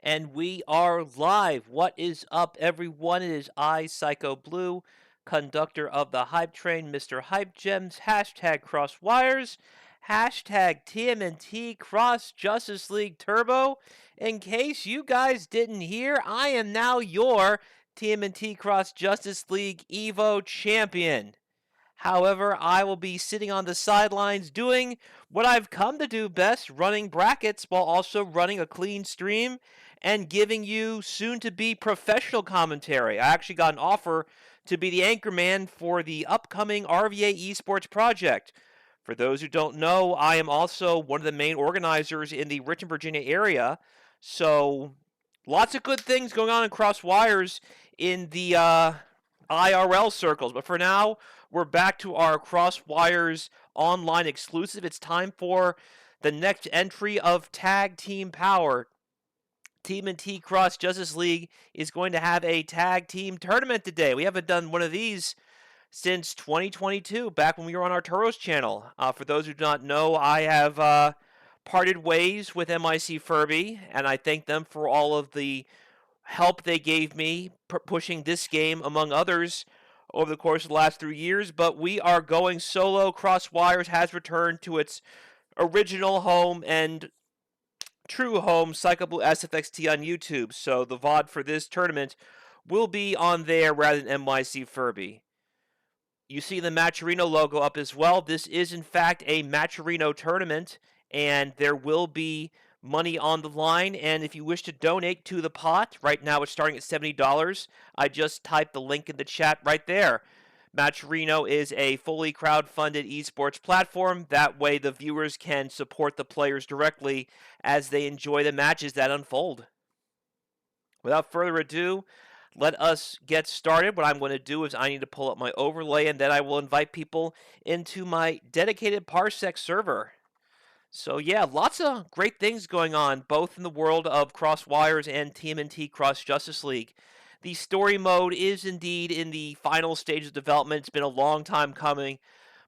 And we are live. What is up, everyone? It is I, Psycho Blue, conductor of the Hype Train, Mr. Hype Gems, hashtag Crosswires, hashtag TMNT Cross Justice League Turbo. In case you guys didn't hear, I am now your TMNT Cross Justice League Evo champion. However, I will be sitting on the sidelines doing what I've come to do best, running brackets while also running a clean stream and giving you soon to be professional commentary. I actually got an offer to be the anchorman for the upcoming RVA Esports project. For those who don't know, I am also one of the main organizers in the Richmond, Virginia area. So, lots of good things going on in Crosswires in the IRL circles. But for now, we're back to our Crosswires online exclusive. It's time for the next entry of Tag Team Power. TMNT Cross Justice League is going to have a tag team tournament today. We haven't done one of these since 2022, back when we were on Arturo's channel. For those who do not know, I have parted ways with MIC Furby, and I thank them for all of the help they gave me pushing this game, among others, over the course of the last 3 years. But we are going solo. Crosswires has returned to its original home and true home, Psycho Blue SFXT on YouTube. So the VOD for this tournament will be on there rather than MYC Furby. You see the Matcherino logo up as well. This is, in fact, a Matcherino tournament, and there will be money on the line. And if you wish to donate to the pot, right now it's starting at $70. I just typed the link in the chat right there. Matcherino is a fully crowd-funded esports platform. That way the viewers can support the players directly as they enjoy the matches that unfold. Without further ado, let us get started. What I'm going to do is I need to pull up my overlay, and then I will invite people into my dedicated Parsec server. So yeah, lots of great things going on, both in the world of Crosswires and TMNT Cross Justice League. The story mode is indeed in the final stage of development. It's been a long time coming,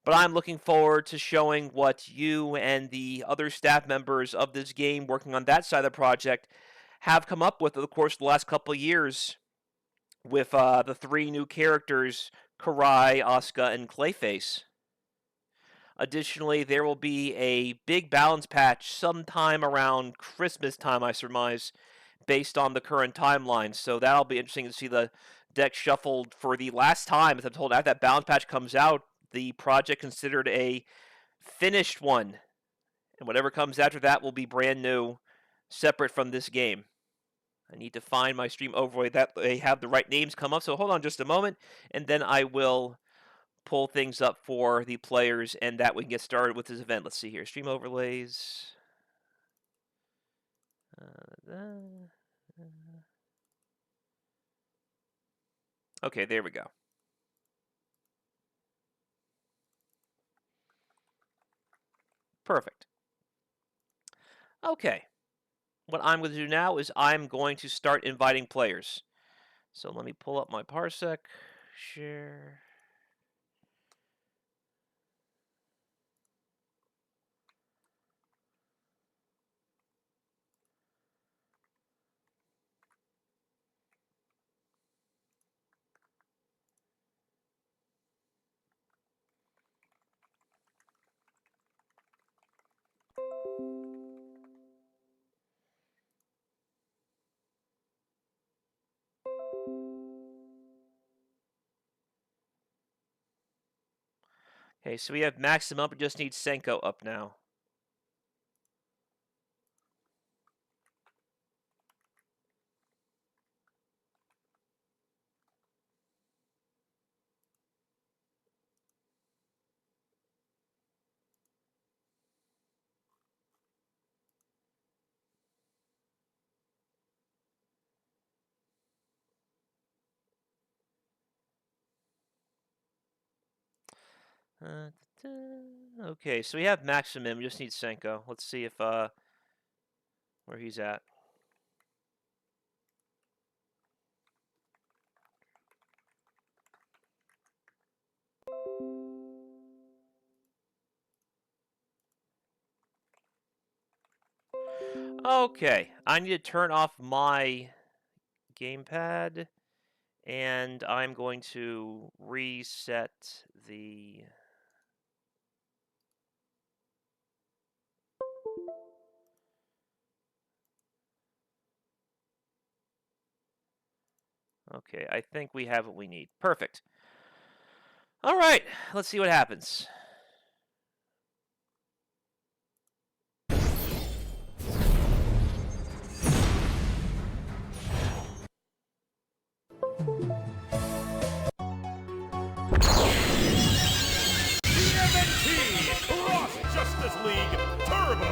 but I'm looking forward to showing what you and the other staff members of this game working on that side of the project have come up with over the course of the last couple of years with the three new characters, Karai, Asuka, and Clayface. Additionally, there will be a big balance patch sometime around Christmas time, I surmise, based on the current timeline. So that'll be interesting to see the deck shuffled for the last time. As I'm told, after that balance patch comes out, the project considered a finished one. And whatever comes after that will be brand new, separate from this game. I need to find my stream overlay that they have the right names come up. So hold on just a moment, and then I will pull things up for the players, and that we can get started with this event. Let's see here. Stream overlays. Okay, there we go. Perfect. Okay. What I'm going to do now is I'm going to start inviting players. So let me pull up my Parsec. Share. Okay, so we have Maximm up. We just need Senkou up now. Okay, so we have Maximm. We just need Senkou. Let's see if where he's at. Okay, I need to turn off my gamepad, and I'm going to reset the... Okay, I think we have what we need. Perfect. All right, let's see what happens. TMNT Cross Justice League Turbo.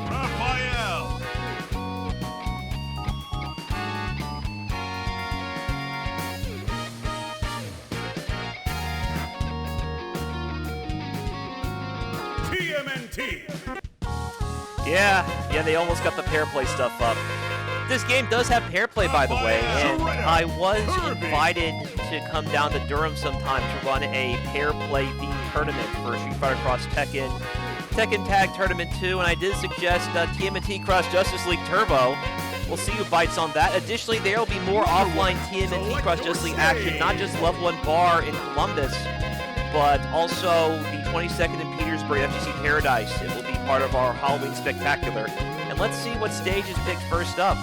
Raphael. TMNT. Yeah, they almost got the pair play stuff up. This game does have pair play, by the way, and I was invited to come down to Durham sometime to run a pair play themed tournament for Street Fighter Cross Tekken Tag Tournament 2, and I did suggest TMNT Cross Justice League Turbo. We'll see who bites on that. Additionally, there will be more offline TMNT Cross Justice League action, not just Level 1 Bar in Columbus, but also the 22nd in Petersburg, FGC Paradise. It will be part of our Halloween Spectacular. And let's see what stage is picked first up.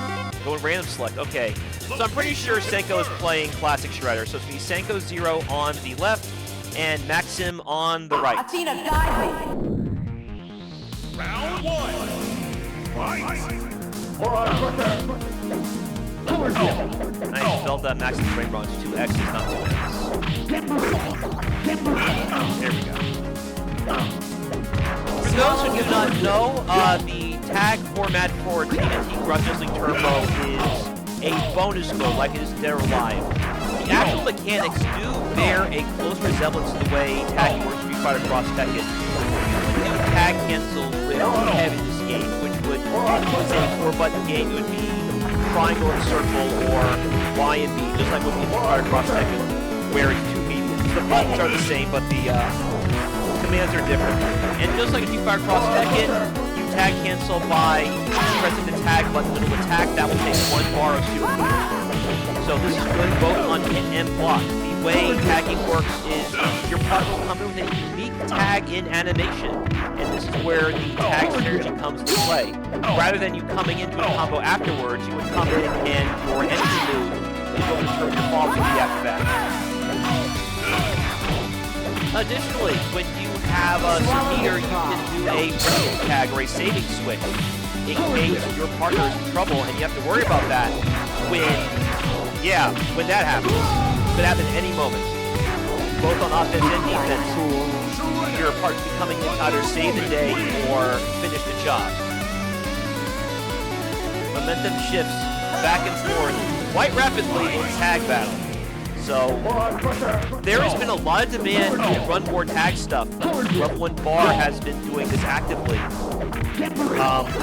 Going random select. Okay, so I'm pretty sure Senkou is playing Classic Shredder. So it's going to be Senkou 0 on the left and Maximm on the right. Athena, guide me! Round 1. Fight. I just felt that Maximm's frame runs 2 X's, not 2 X's. There we go. For those who do not know, the tag format for TMNT Cross Justice League Turbo is a bonus mode, like it is Dead or Alive. The actual mechanics do bear a close resemblance to the way tagging works in Street Fighter Cross Tekken. You do tag cancel with heavy in this game, which would, if it was a 4-button game, it would be triangle and circle or Y and B, just like with Street Fighter Cross Tekken, where it's 2 mediums. The buttons are the same, but the commands are different. And just like in Street Fighter Cross Tekken, you tag cancel by pressing the tag button middle attack. That will take 1 bar of super meter. So this is good both on hit and block. The way tagging works is your partner will come in with a unique tag in animation, and this is where the tag synergy comes into play. Rather than you coming into a combo afterwards, you would come in and your entry move is going to turn your follow to be after that. Additionally, when you have some meter, you can do a break tag or a saving switch in case your partner is in trouble, and you have to worry about that when that happens. It could happen any moment, both on offense and defense. Your partner will be coming in to either save the day or finish the job. Momentum shifts back and forth quite rapidly in tag battle. So, there has been a lot of demand to run more tag stuff. Level 1 Bar has been doing this actively for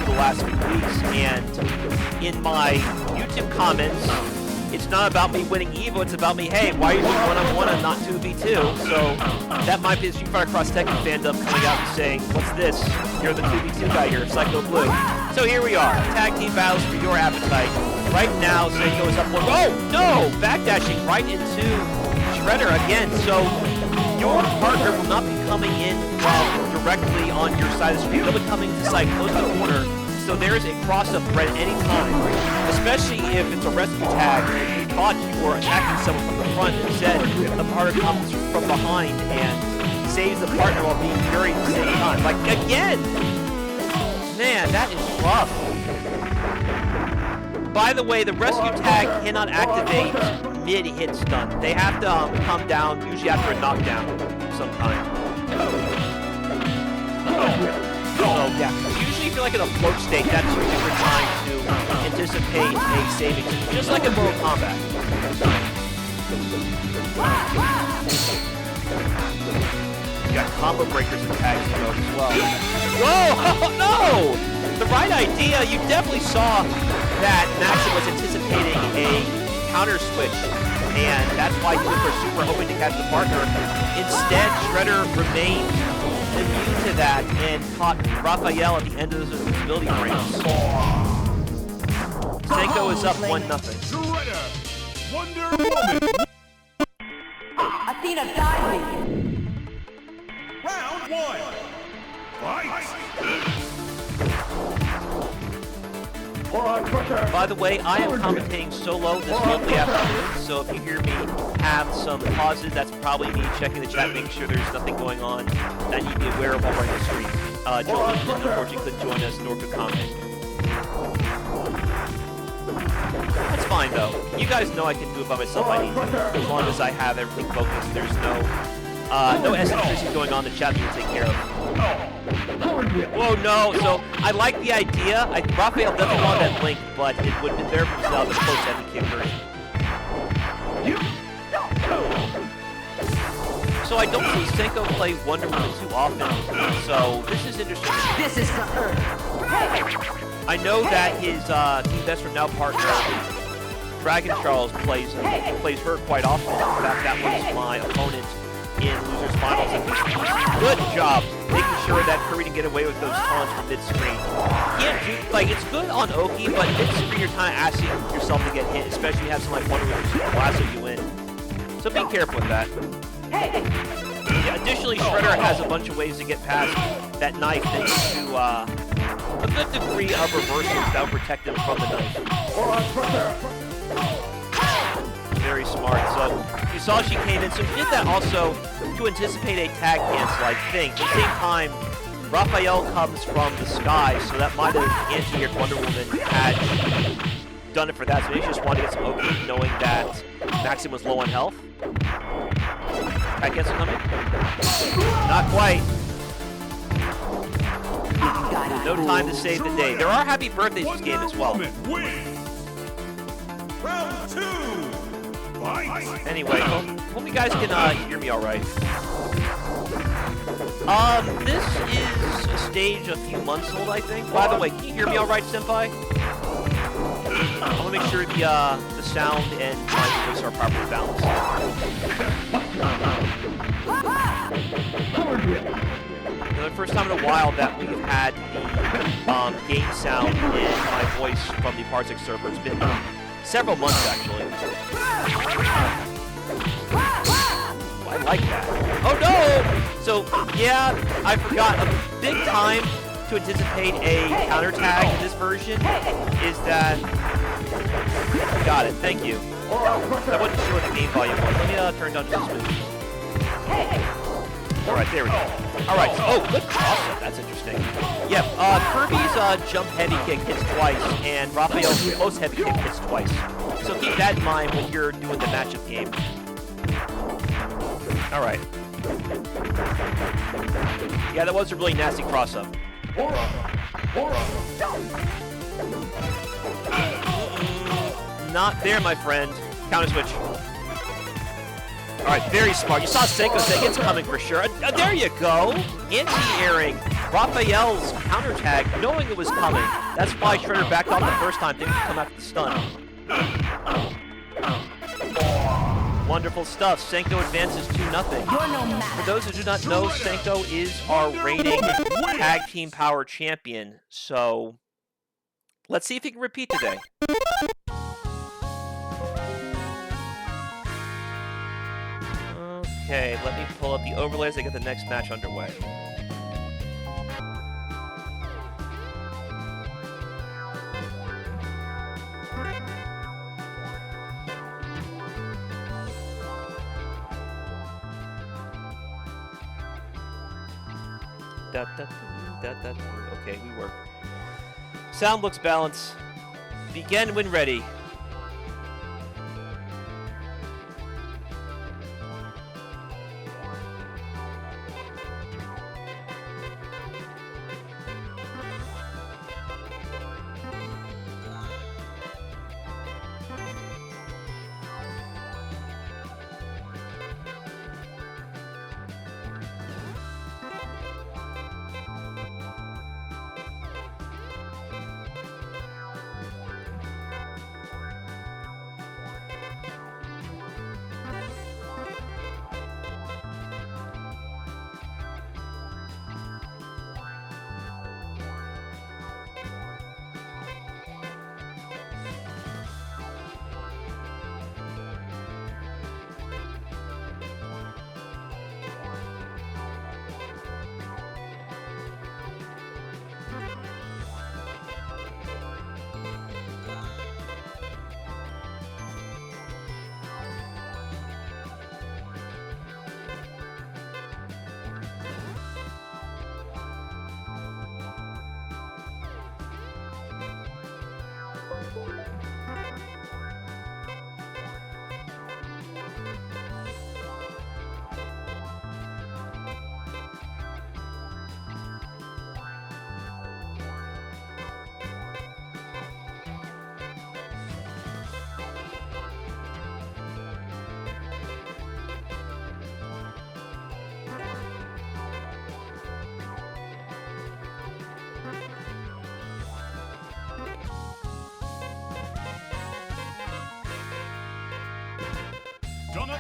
the last few weeks, and in my YouTube comments, it's not about me winning Evo, it's about me, hey, why are you doing 1-on-1 and not 2v2? So, that might be the Street Fighter Cross Tekken fandom coming out and saying, what's this? You're the 2v2 guy here, Psycho Blue. So here we are, tag team battles for your appetite. Right now, Senkou is up 1. Oh, no! Backdashing right into Shredder again. So your partner will not be coming in directly on your side of the screen. They'll be coming to the side close to the corner. So there is a cross-up threat at any time, especially if it's a rescue tag. thought you were attacking someone from the front. Instead, the partner comes from behind and saves the partner while being buried at the same time. Like, again! Man, that is rough. By the way, the rescue tag cannot activate mid-hit stun. They have to come down, usually after a knockdown sometime. So, yeah. Usually if you're like in a float state, that's usually your time to anticipate a saving, just like in Mortal Kombat. You got combo breakers and tags in mode as well. Whoa! No! The right idea, you definitely saw that Maximm was anticipating a counter switch, and that's why he went for super, hoping to catch the partner. Instead, Shredder remained immune to that and caught Raphael at the end of those invisibility frames. Senkou is up 1-0. Shredder! Wonder Woman! Athena diving. Round 1! Fight! By the way, I am commentating solo this lovely afternoon, so if you hear me have some pauses, that's probably me checking the chat, making sure there's nothing going on that you need to be aware of while running the stream. Joel unfortunately couldn't join us, nor could comment. That's fine, though. You guys know I can do it by myself if I need to, as long as I have everything focused. There's no eccentricities going on, the chat can take care of. Whoa, no. So, I like the idea. Raphael doesn't want that link, but it would have been better for himself as close heavy kick version. So, I don't see Senkou play Wonder Woman too often, so this is interesting. This is for Earth. I know that his Team Best from Now partner, Dragon Charles, plays her quite often. In fact, that was my opponent in Losers Finals. Good job making sure that Kirby didn't get away with those taunts from mid-screen. Can't do, like, it's good on Oki, but mid-screen you're kind of asking yourself to get hit, especially if you have someone like Wonder Woman who lasso you in. So be careful with that. Yeah, additionally, Shredder has a bunch of ways to get past that knife thanks to a good degree of reversals that will protect him from the knife. Very smart. So you saw she came in. So she did that also to anticipate a tag cancel, I think. At the same time, Raphael comes from the sky, so that might have anti-aired Wonder Woman had done it for that. So he just wanted to get some Oki, knowing that Maximm was low on health. Tag cancel coming? Not quite. No time to save the day. There are happy birthdays this game as well. Round 2! Fight! Anyway, hope you guys can hear me all right. This is a stage a few months old, I think. By the way, can you hear me all right, Senpai? I want to make sure the sound and my voice are properly balanced. The first time in a while that we've had the game sound and my voice from the Parsec server. It's been several months, actually. I like that. Oh, no! So, yeah, I forgot. A big time to anticipate a counter tag in this version is that... Got it. Thank you. I wasn't sure what the game volume was. Let me turn down just a smooth. Alright, there we go. Alright, so, oh, good cross-up. That's interesting. Yeah, Kirby's jump heavy kick hits twice, and Raphael's close heavy kick hits twice. So keep that in mind when you're doing the matchup game. Alright. Yeah, that was a really nasty cross-up. Not there, my friend. Counter switch. Alright, very smart. You saw Senkou say it's coming for sure. There you go! Anti-airing Raphael's counter tag, knowing it was coming. That's why Shredder backed off the first time, didn't come after the stun. Wonderful stuff. Senkou advances 2-0. For those who do not know, Senkou is our reigning tag team power champion. So, let's see if he can repeat today. Okay, let me pull up the overlays to get the next match underway. Okay, we work. Sound looks balanced. Begin when ready.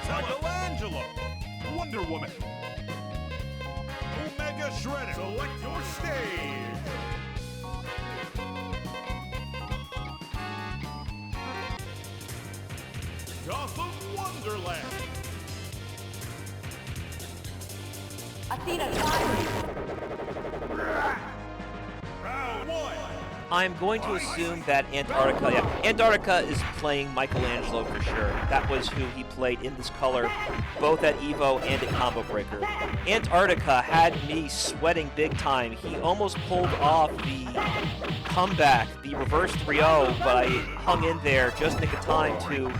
Michelangelo, Wonder Woman, Omega Shredder, select your stage. Gotham Wonderland. Athena, Round one. I'm going to assume that Antarctica is playing Michelangelo for sure. That was who he played in this color, both at EVO and at Combo Breaker. Antarctica had me sweating big time. He almost pulled off the comeback, the reverse 3-0, but I hung in there just in the time to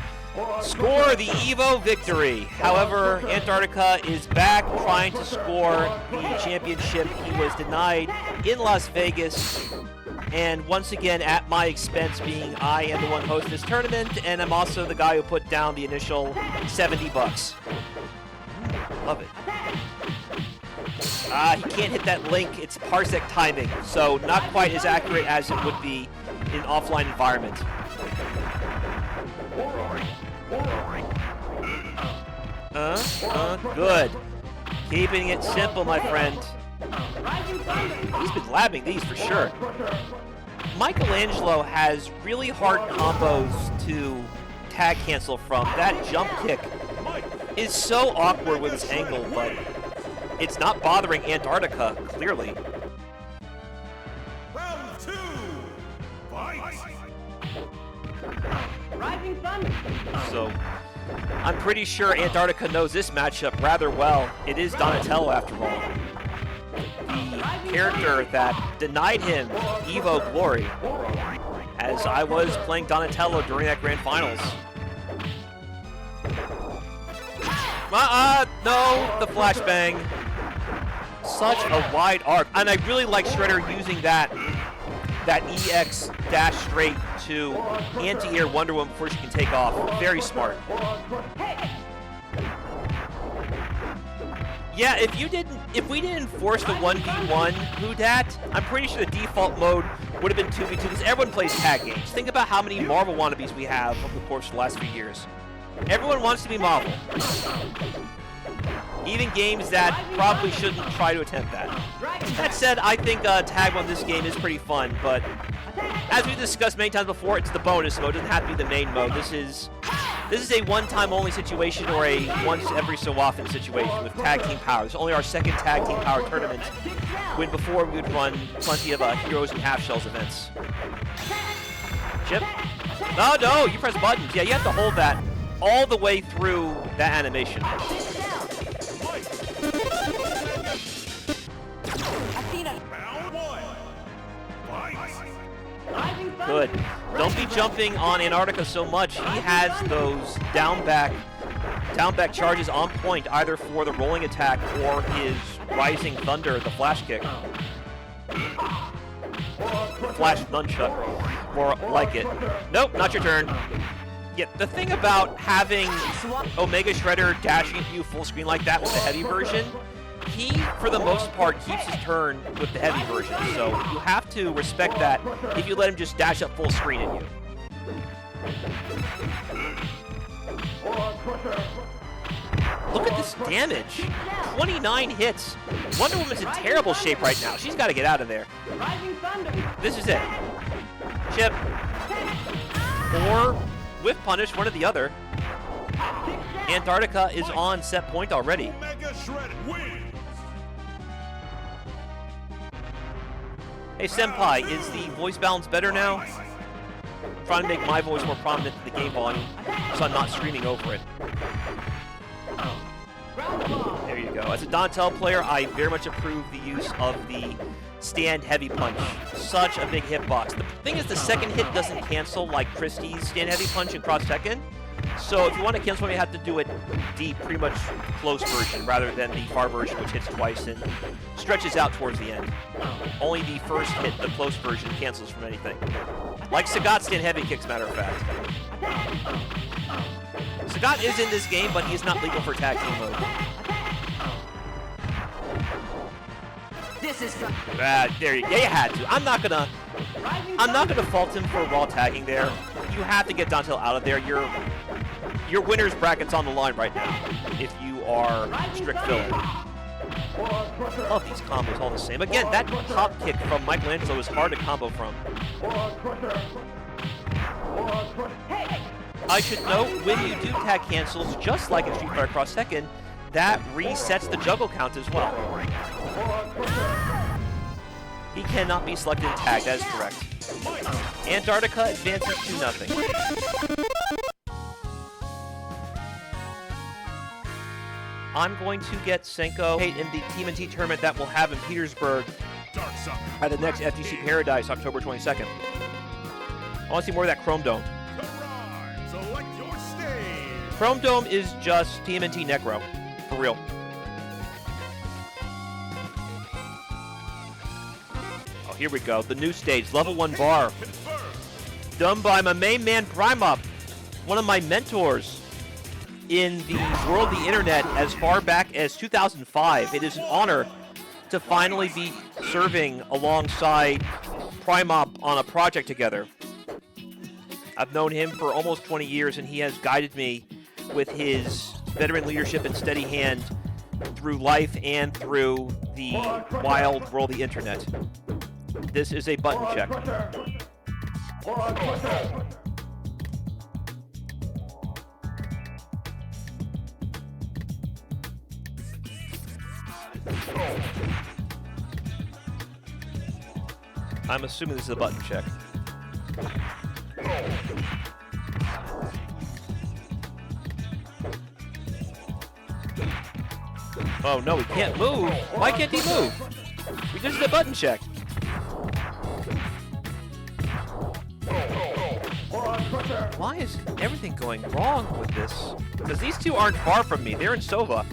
score the EVO victory. However, Antarctica is back trying to score the championship he was denied in Las Vegas. And once again, at my expense, being I am the one hosting this tournament, and I'm also the guy who put down the initial $70. Love it. He can't hit that link. It's parsec timing, so not quite as accurate as it would be in an offline environment. Good. Keeping it simple, my friend. He's been labbing these for sure. Michelangelo has really hard combos to tag cancel from. That jump kick is so awkward with his angle, but it's not bothering Antarctica, clearly. Round two. Fight. Rising Thunder. So I'm pretty sure Antarctica knows this matchup rather well. It is Donatello, after all. The character that denied him EVO glory, as I was playing Donatello during that Grand Finals. No, the flashbang. Such a wide arc, and I really like Shredder using that EX dash straight to anti-air Wonder Woman before she can take off. Very smart. Yeah, if we didn't force the 1v1 Whodat, I'm pretty sure the default mode would have been 2v2 because everyone plays tag games. Think about how many Marvel wannabes we have over the course of the last few years. Everyone wants to be Marvel. Even games that probably shouldn't try to attempt that. That said, I think tag on this game is pretty fun, but as we discussed many times before, it's the bonus mode. It doesn't have to be the main mode. This is a one-time only situation or a once every so often situation with tag team power. This is only our second tag team power tournament, when before we would run plenty of Heroes and Half Shells events. Chip? No, you press buttons. Yeah, you have to hold that all the way through that animation. Good. Don't be jumping on Antarctica so much. He has those down back charges on point, either for the rolling attack or his rising thunder, the flash kick. Flash nunchuck, more like it. Nope, not your turn. Yeah, the thing about having Omega Shredder dashing at you full screen like that with the heavy version, he, for the most part, keeps his turn with the heavy version. So you have to respect that if you let him just dash up full screen at you. Look at this damage. 29 hits. Wonder Woman's in terrible shape right now. She's got to get out of there. This is it. Chip. Or Whiff Punish, one or the other. Antarctica is on set point already. Omega Shredder wins. Hey Senpai, is the voice balance better now? I'm trying to make my voice more prominent in the game volume, so I'm not screaming over it. There you go. As a Donatello player, I very much approve the use of the stand heavy punch. Such a big hitbox. The thing is, the second hit doesn't cancel like Christie's stand heavy punch in Cross Tekken. So if you want to cancel it, you have to do it the pretty much close version rather than the far version, which hits twice and stretches out towards the end. Only the first hit, the close version, cancels from anything. Like Sagat stand heavy kicks, matter of fact. Sagat is in this game, but he is not legal for tag team mode. This is There you go. You had to. I'm not gonna fault him for raw tagging there. You have to get Donatello out of there. Your winner's bracket's on the line right now if you are strict filler. Love these combos all the same. Again, that hop kick from Michelangelo is hard to combo from. I should note, when you do tag cancels, just like in Street Fighter Cross Tekken, that resets the juggle count as well. He cannot be selected and tagged, that is correct. Antarctica advances 2-0. I'm going to get Senkou in the TMNT tournament that we'll have in Petersburg at the next FGC Paradise, October 22nd. I want to see more of that Chrome Dome. Karai, select your stage. Chrome Dome is just TMNT Necro, for real. Oh, here we go. The new stage, level 1 bar. Done by my main man, Prime Up, one of my mentors in the world of the internet as far back as 2005. It is an honor to finally be serving alongside Prime Up on a project together. I've known him for almost 20 years, and he has guided me with his veteran leadership and steady hand through life and through the wild world of the internet. This is a button check. I'm assuming this is a button check. Oh no, he can't move. Why can't he move? This is a button check. Why is everything going wrong with this? Because these two aren't far from me. They're in Sova.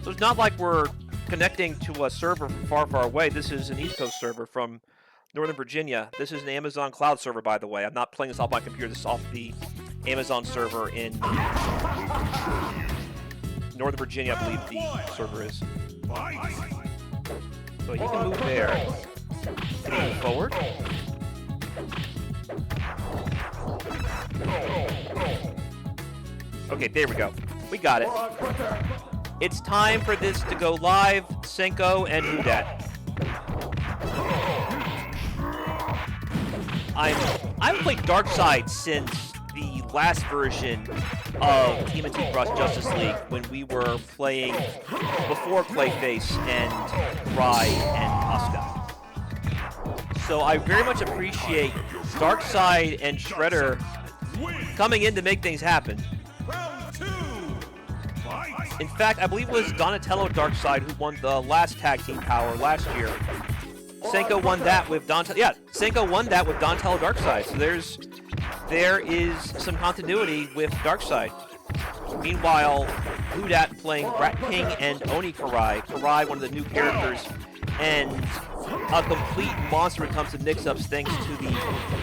So it's not like we're connecting to a server from far, far away. This is an East Coast server from Northern Virginia. This is an Amazon cloud server, by the way. I'm not playing this off my computer. This is off the Amazon server in Northern Virginia, I believe the server is. So you can move there. Can you move forward? Okay, there we go. We got it. It's time for this to go live. Senkou and Whodat. I haven't played Darkseid since the last version of TMNT Cross Justice League when we were playing before Clayface and Karai and Asuka. So I very much appreciate Darkseid and Shredder coming in to make things happen. In fact, I believe it was Donatello Darkseid who won the last tag team power last year. Senkou won that with Donatello. Yeah, Senkou won that with Donatello Darkseid. So there is some continuity with Darkseid. Meanwhile, Whodat playing Rat King and Oni Karai. Karai, one of the new characters, and a complete monster when it comes to mix-ups thanks to the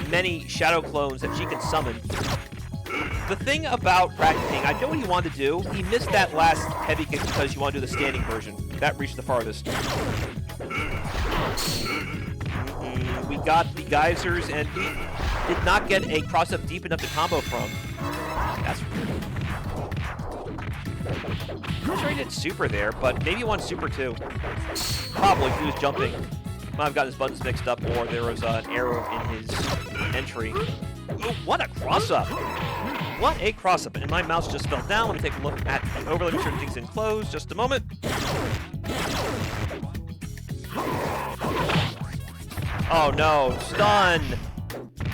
many shadow clones that she can summon. The thing about Rat King, I know what he wanted to do. He missed that last heavy kick because you want to do the standing version. That reached the farthest. We got the geysers, and we did not get a cross-up deep enough to combo from. That's weird. I'm sure he did super there, but maybe he won super too. Probably, if he was jumping. Might have gotten his buttons mixed up, or there was an error in his entry. Ooh, what a cross-up! What a cross-up! And my mouse just fell down. Let me take a look at the overlay, make sure everything's enclosed. Just a moment. Oh no, stun!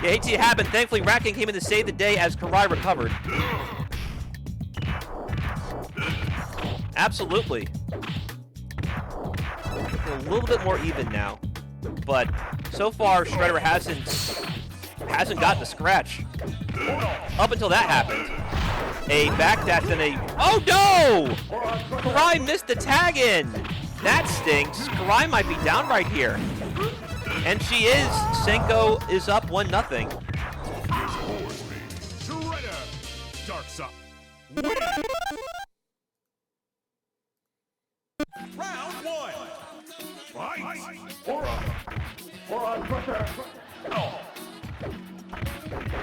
Yeah, hate to see it happen. Thankfully, Rat King came in to save the day as Karai recovered. Absolutely. A little bit more even now. But so far, Shredder hasn't gotten a scratch. Up until that happened. A backdash and a... Oh no! Karai missed the tag in! That stinks. Karai might be down right here. And she is. Senkou is up 1-0. Shredder, Darkseid. Round 1. Fight.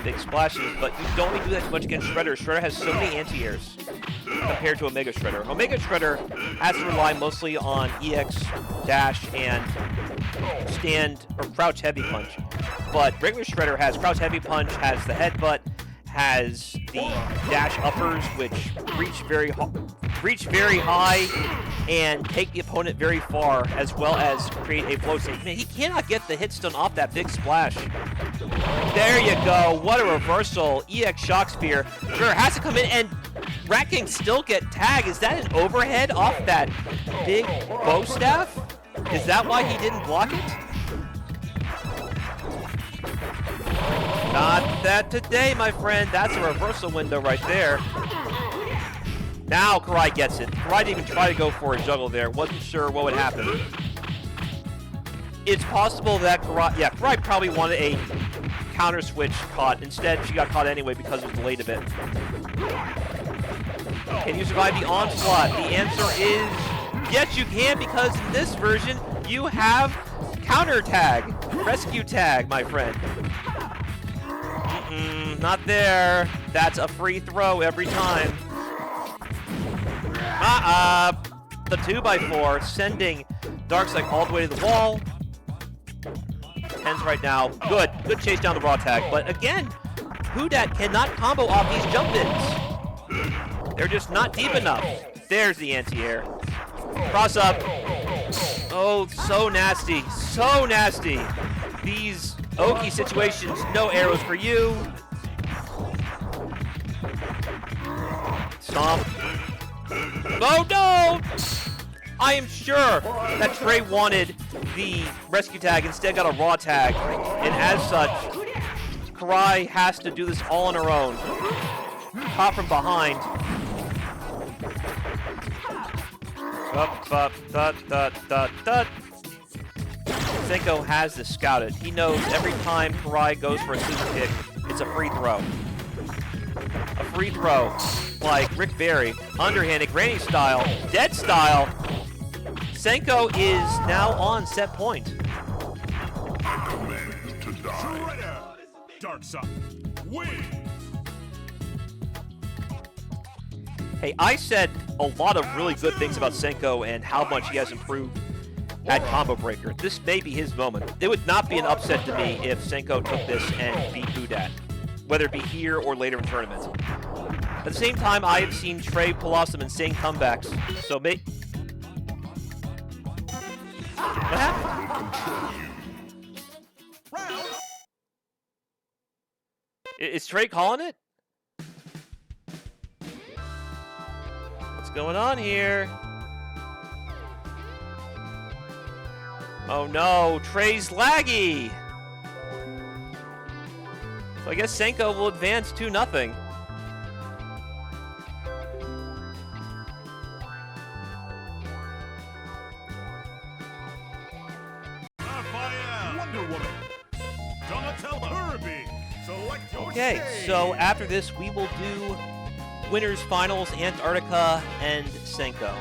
Big splashes, but you don't need to do that too much against Shredder. Shredder has so many anti-airs compared to Omega Shredder. Omega Shredder has to rely mostly on EX, dash, and stand or crouch heavy punch. But regular Shredder has crouch heavy punch, has the headbutt, has the dash uppers, which reach very high and take the opponent very far, as well as create a float state. Man, he cannot get the hit stun off that big splash. There you go. What a reversal. EX Shock Spear. Sure, has to come in, and Rat King still get tagged. Is that an overhead off that big bow staff? Is that why he didn't block it? Not that today, my friend. That's a reversal window right there. Now Karai gets it. Karai didn't even try to go for a juggle there. Wasn't sure what would happen. It's possible that Karai probably wanted a counter switch caught. Instead, she got caught anyway because it was delayed a bit. Can you survive the onslaught? The answer is yes, you can, because in this version, you have counter tag. Rescue tag, my friend. Not there. That's a free throw every time. The 2x4 sending Darkseid all the way to the wall. Tens right now. Good chase down the raw tag. But again, Whodat cannot combo off these jump-ins. They're just not deep enough. There's the anti-air. Cross up. Oh, so nasty. So nasty. These Oki situations, no arrows for you. Stomp. Oh no! I am sure that Trey wanted the rescue tag, instead got a raw tag. And as such, Karai has to do this all on her own. Caught from behind. Senkou has this scouted. He knows every time Karai goes for a scissor kick, it's a free throw. A free throw, like Rick Barry, underhanded, granny style, dead style. Senkou is now on set point. Shredder, Darkseid. Win. Hey, I said a lot of really good things about Senkou and how much he has improved at Combo Breaker. This may be his moment. It would not be an upset to me if Senkou took this and beat Whodat, whether it be here or later in tournaments. At the same time, I have seen Trey pull off some insane comebacks, so what happened? Is Trey calling it? What's going on here? Oh no, Trey's laggy! So I guess Senkou will advance 2-0. Raphael, Wonder Woman, Donatello, Kirby. Select your Okay, stage. so after this we will do winners finals, Antarctica and Senkou.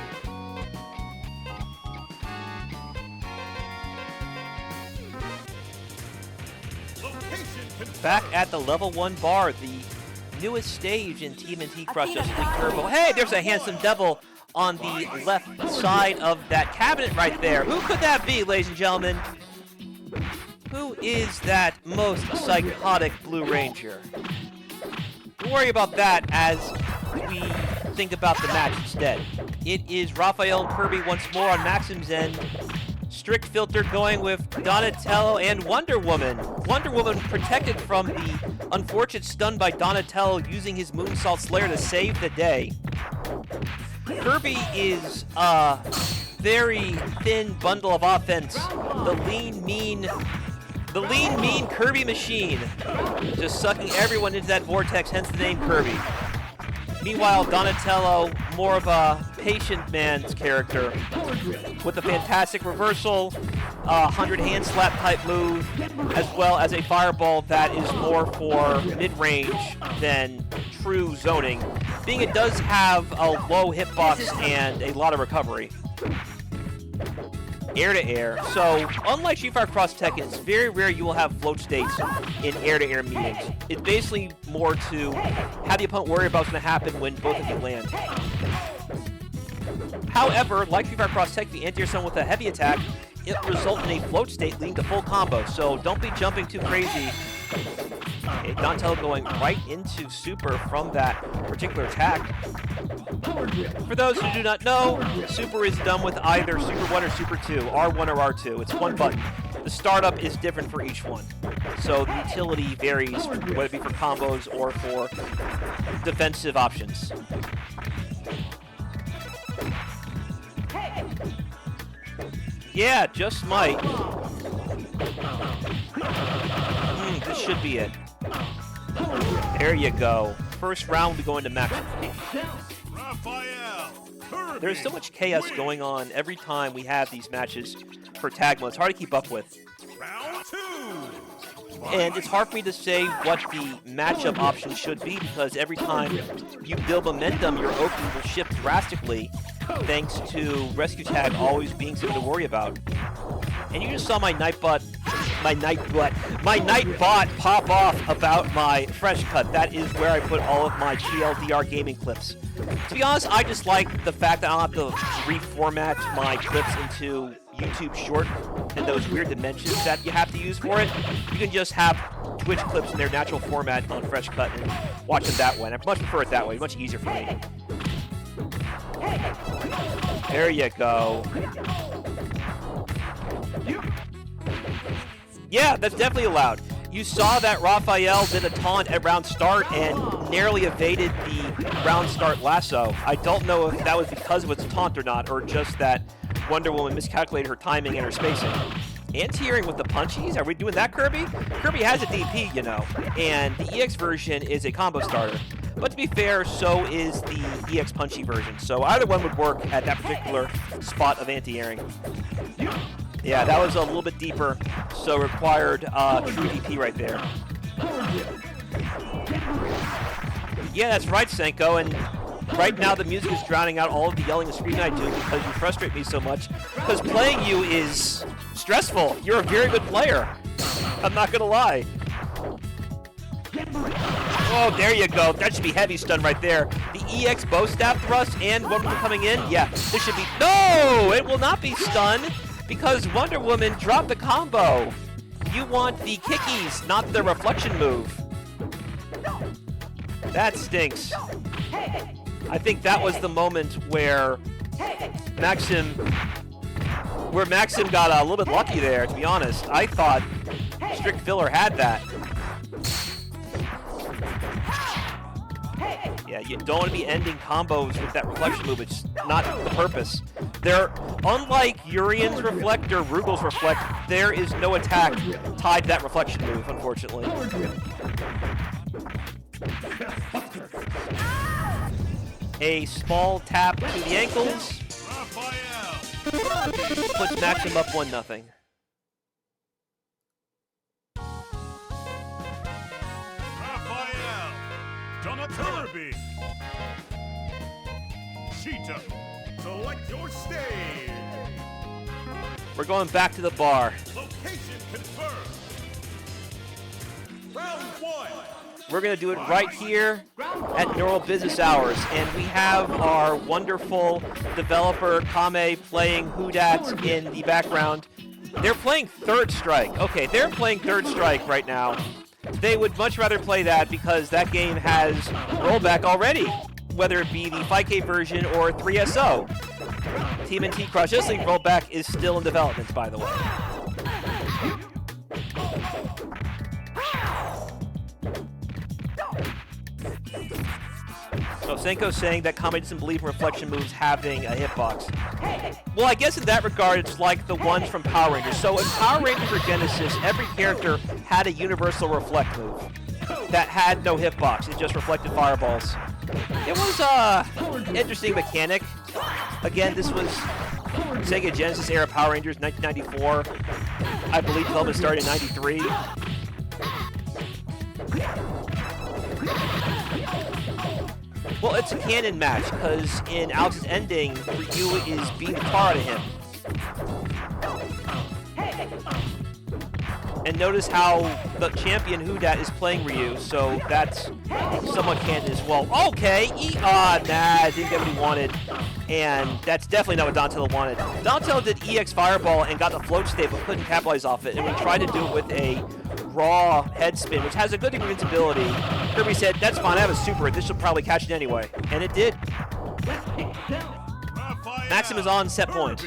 Back at the level 1 bar, the newest stage in TMNT Cross Justice League Turbo. Hey, there's a handsome devil on the left side of that cabinet right there. Who could that be, ladies and gentlemen? Who is that most psychotic Blue Ranger? Don't worry about that as we think about the match instead. It is Raphael and Kirby once more on Maximm's end. Strict filter going with Donatello and Wonder Woman. Wonder Woman protected from the unfortunate stun by Donatello using his Moonsault Slayer to save the day. Kirby is a very thin bundle of offense. The lean, mean Kirby machine. Just sucking everyone into that vortex, hence the name Kirby. Meanwhile, Donatello, more of a patient man's character with a fantastic reversal, 100 hand slap type move, as well as a fireball that is more for mid-range than true zoning, being it does have a low hitbox and a lot of recovery. Air-to-air. So, unlike Street Fighter Cross Tekken, it's very rare you will have float states in air-to-air meetings. It's basically more to have the opponent worry about what's going to happen when both of you land. However, like Street Fighter Cross Tekken, the anti-air stun with a heavy attack, it results in a float state leading to full combo. So don't be jumping too crazy. Okay, Donatello going right into super from that particular attack. For those who do not know, Super is done with either Super 1 or Super 2, R1 or R2. It's one button. The startup is different for each one. So the utility varies, whether it be for combos or for defensive options. Yeah, just might. This should be it. There you go. First round will be going to Maximm. Raphael, Kirby. There's so much chaos going on every time we have these matches for tag mode. It's hard to keep up with. Round 2. And it's hard for me to say what the matchup option should be because every time you build momentum, your opening will shift drastically thanks to Rescue Tag always being something to worry about. And you just saw my Nightbot pop off about my fresh cut. That is where I put all of my GLDR gaming clips. To be honest, I just like the fact that I don't have to reformat my clips into YouTube short and those weird dimensions that you have to use for it. You can just have Twitch clips in their natural format on fresh cut and watch them that way. And I much prefer it that way. Much easier for me. There you go. Yeah, that's definitely allowed. You saw that Raphael did a taunt at round start and narrowly evaded the round start lasso. I don't know if that was because of its taunt or not, or just that Wonder Woman miscalculated her timing and her spacing. Anti-airing with the punchies? Are we doing that, Kirby? Kirby has a DP, you know, and the EX version is a combo starter. But to be fair, so is the EX punchy version. So either one would work at that particular spot of anti-airing. Yeah, that was a little bit deeper, so required true DP right there. Yeah, that's right, Senkou, and right now the music is drowning out all of the yelling and screaming I do because you frustrate me so much. Because playing you is stressful. You're a very good player. I'm not gonna lie. Oh, there you go. That should be heavy stun right there. The EX bow staff thrust and Wonder Woman coming in. Yeah, this should be... No! It will not be stun because Wonder Woman dropped the combo. You want the kickies, not the reflection move. That stinks. I think that was the moment where Maximm got a little bit lucky there, to be honest. I thought Strict Filler had that. Yeah, you don't want to be ending combos with that reflection move. It's not the purpose. There, unlike Urian's reflect or Rugal's reflect, there is no attack tied to that reflection move, unfortunately. A small tap to the ankles Raphael. puts Maximm up 1-0. Raphael. Kirby. Cheetah. Select your stage. We're going back to the bar. Location confirmed. Round 1. We're going to do it right here at normal business hours. And we have our wonderful developer, Kame, playing Whodat in the background. They're playing Third Strike. Okay, they're playing Third Strike right now. They would much rather play that because that game has rollback already, whether it be the 5K version or 3SO. TMNT Cross Wrestling rollback is still in development, by the way. So Senkou's saying that Kame doesn't believe in reflection moves having a hitbox. Well, I guess in that regard, it's like the ones from Power Rangers. So in Power Rangers for Genesis, every character had a universal reflect move that had no hitbox. It just reflected fireballs. It was an interesting mechanic. Again, this was Sega Genesis era Power Rangers, 1994. I believe development started in 93. Well, it's a canon match, because in Alex's ending, Ryu is beating the tar out of him. And notice how the champion Whodat is playing Ryu, so that's somewhat canon as well. Okay, nah, didn't get what he wanted. And that's definitely not what Donatello wanted. Donatello did EX Fireball and got the float state, but couldn't capitalize off it. And we tried to do it with a raw head spin, which has a good degree of invincibility. Kirby said, that's fine, I have a super, this will probably catch it anyway. And it did. Maximm is on set point.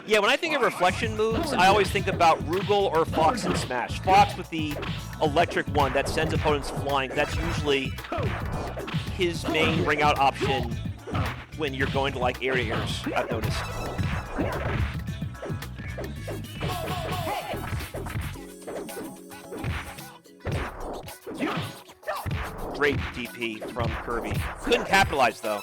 Yeah, when I think of reflection moves, I always think about Rugal or Fox in Smash. Fox with the electric one that sends opponents flying. That's usually his main ring out option when you're going to like area airs, I've noticed. Great DP from Kirby. Couldn't capitalize though.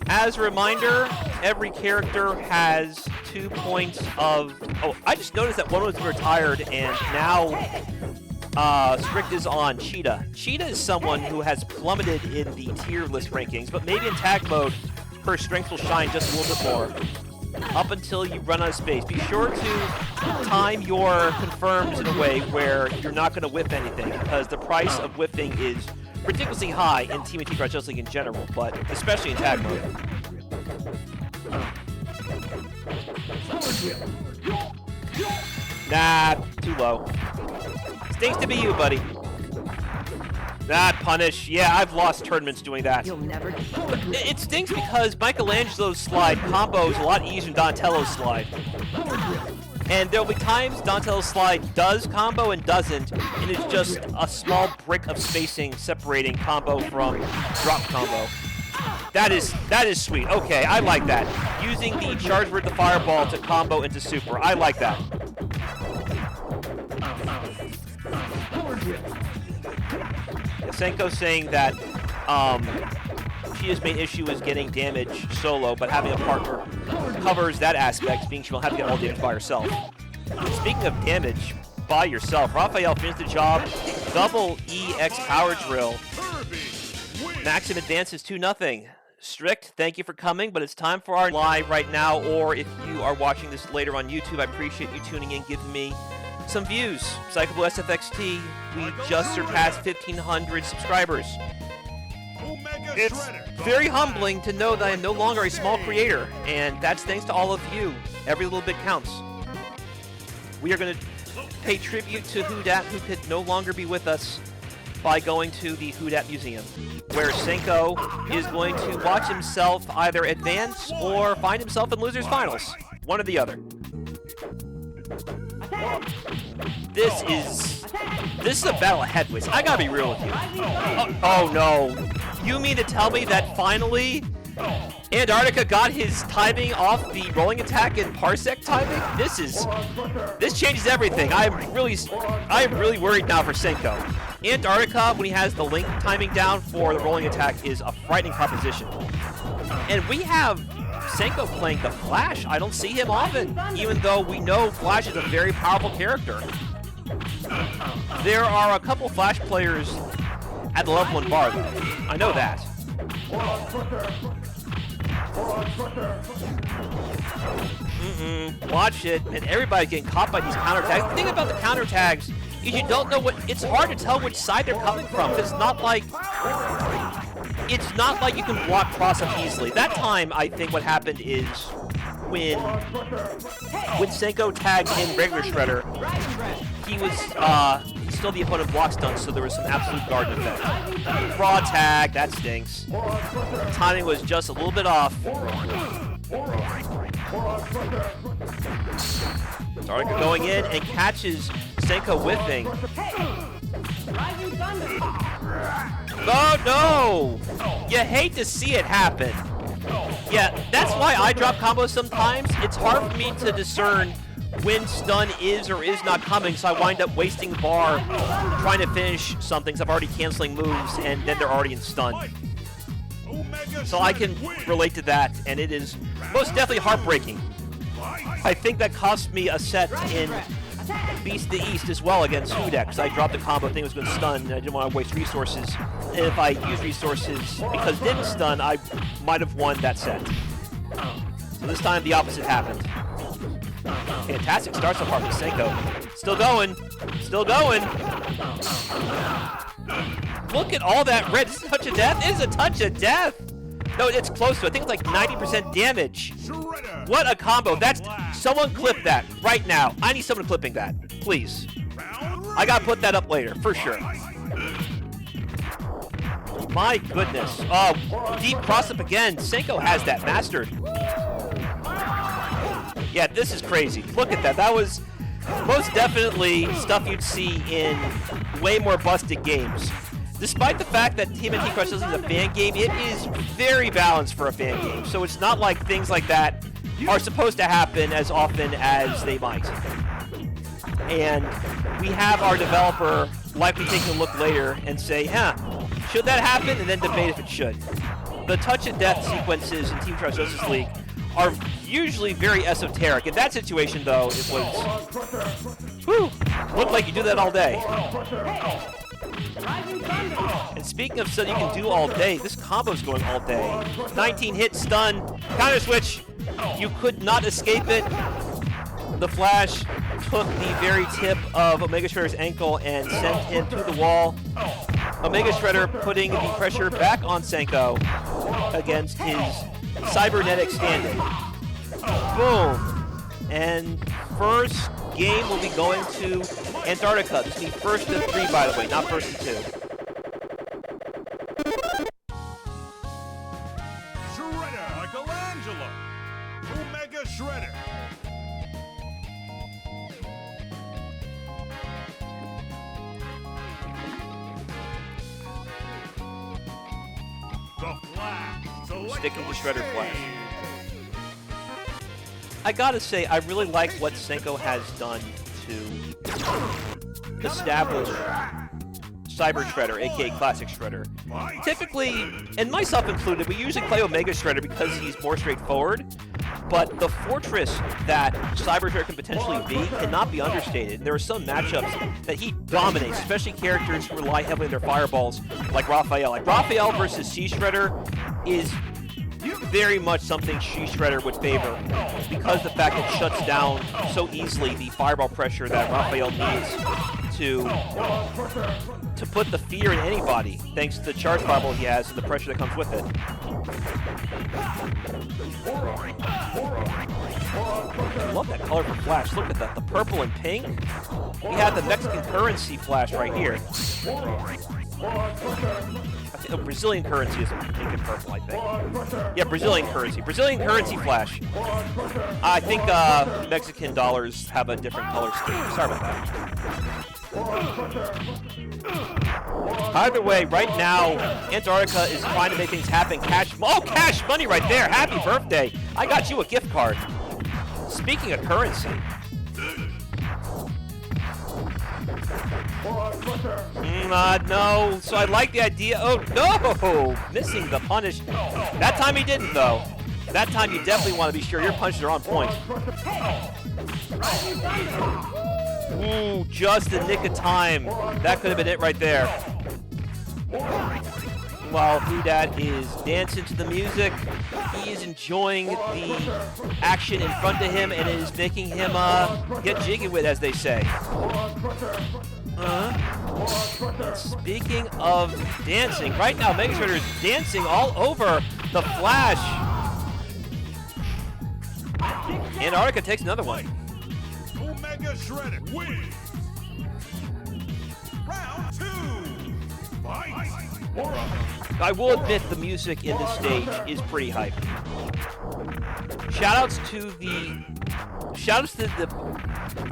As a reminder, every character has 2 points of... Oh, I just noticed that one was retired, and now Strict is on Cheetah. Cheetah is someone who has plummeted in the tier list rankings, but maybe in tag mode, her strength will shine just a little bit more. Up until you run out of space. Be sure to time your confirms in a way where you're not going to whiff anything, because the price of whiffing is ridiculously high in TMNT Cross Wrestling in general, but especially in tag mode. Nah, too low. Stinks to be you, buddy. That punish. Yeah, I've lost tournaments doing that. You'll never. It stinks because Michelangelo's slide combo is a lot easier than Donatello's slide. And there'll be times Donatello's slide does combo and doesn't, and it's just a small brick of spacing separating combo from drop combo. That is sweet. Okay, I like that. Using the charge with the fireball to combo into super. I like that. Senkou's saying that Cheetah's main issue is getting damage solo, but having a partner covers that aspect, being she won't have to get all damage by herself. Speaking of damage by yourself, Raphael finished the job, double EX power drill. Maximm advances 2-0. Strict, thank you for coming, but it's time for our live right now, or if you are watching this later on YouTube, I appreciate you tuning in, giving me some views. Psychoblue SFXT, we just surpassed 1,500 subscribers. It's very humbling to know that I am no longer a small creator, and that's thanks to all of you. Every little bit counts. We are going to pay tribute to Whodat, who could no longer be with us, by going to the Whodat Museum, where Senkou is going to watch himself either advance or find himself in losers finals. One or the other. This is a battle of heavyweights. I gotta be real with you. Oh no. You mean to tell me that finally Antarctica got his timing off the rolling attack and parsec timing? This changes everything. I'm really worried now for Senkou. Antarctica, when he has the link timing down for the rolling attack, is a frightening proposition. And we have Senkou playing the Flash. I don't see him often, even though we know Flash is a very powerful character. There are a couple Flash players at the level 1 bar, though. I know that. Watch it, and everybody's getting caught by these counterattacks. The thing about the counterattacks is you don't know it's hard to tell which side they're coming from. It's not like you can block cross-up easily. That time, I think what happened is when Senkou tagged in regular Shredder, he was still the opponent block stun, so there was some absolute guard effect. Raw tag, that stinks. Timing was just a little bit off. Antarctica going in and catches Senkou whiffing. Oh no! You hate to see it happen. Yeah, that's why I drop combos sometimes. It's hard for me to discern when stun is or is not coming, so I wind up wasting the bar trying to finish something, so I'm already canceling moves, and then they're already in stun. So I can relate to that, and it is most definitely heartbreaking. I think that cost me a set in Beast of the East as well against Whodat, because I dropped a combo, thing was going to stun, and I didn't want to waste resources. And if I used resources because it didn't stun, I might have won that set. So this time the opposite happened. Fantastic start so far from Senkou. Still going. Still going. Look at all that red. This is a touch of death? It is a touch of death. No, it's close to it. I think it's like 90% damage. What a combo. Someone clip that right now. I need someone clipping that. Please. I gotta put that up later, for sure. My goodness. Oh, deep cross up again. Senkou has that mastered. Yeah, this is crazy. Look at that. That was most definitely stuff you'd see in way more busted games. Despite the fact that TMNT Crush is a fan game, it is very balanced for a fan game. So it's not like things like that are supposed to happen as often as they might. And we have our developer likely taking a look later and say, should that happen? And then debate if it should. The touch and death sequences in Team Trust Justice League are usually very esoteric. In that situation, though, it was, looked like you do that all day. And speaking of stuff you can do all day, this combo's going all day. 19 hit stun, counter switch. You could not escape it. The Flash took the very tip of Omega Shredder's ankle and sent him to the wall. Omega Shredder putting the pressure back on Senkou against his cybernetic standing. Boom. And first game will be going to Antarctica. This will be first to 3, by the way, not first to 2. Shredder, Michelangelo, Omega Shredder. The Flash. Sticking to Shredder Flash. I gotta say, I really like what Senkou has done to establish Cyber Shredder, aka Classic Shredder. Typically, and myself included, we usually play Omega Shredder because he's more straightforward, but the fortress that Cyber Shredder can potentially be cannot be understated. There are some matchups that he dominates, especially characters who rely heavily on their fireballs, like Raphael. Like Raphael versus Sea Shredder is very much something She Shredder would favor because the fact that it shuts down so easily the fireball pressure that Raphael needs to put the fear in anybody, thanks to the charge fireball he has and the pressure that comes with it. I love that colorful flash. Look at that, the purple and pink. We have the Mexican currency flash right here. I Brazilian currency is pink and purple, I think. Yeah, Brazilian currency. Brazilian currency flash. I think Mexican dollars have a different color scheme. Sorry about that. Either way, right now, Antarctica is trying to make things happen. Cash money right there. Happy birthday. I got you a gift card. Speaking of currency. No. So I like the idea. Oh, no! Missing the punish. That time he didn't, though. That time you definitely want to be sure your punches are on point. Ooh, just the nick of time. That could have been it right there. While Whodat is dancing to the music, he is enjoying the action in front of him, and it is making him get jiggy with, as they say. Speaking of dancing, right now Mega Shredder is dancing all over the Flash. Antarctica takes another one. Omega Shredder wins. Round 2. Fight. I will admit the music in this stage is pretty hype. Shoutouts to the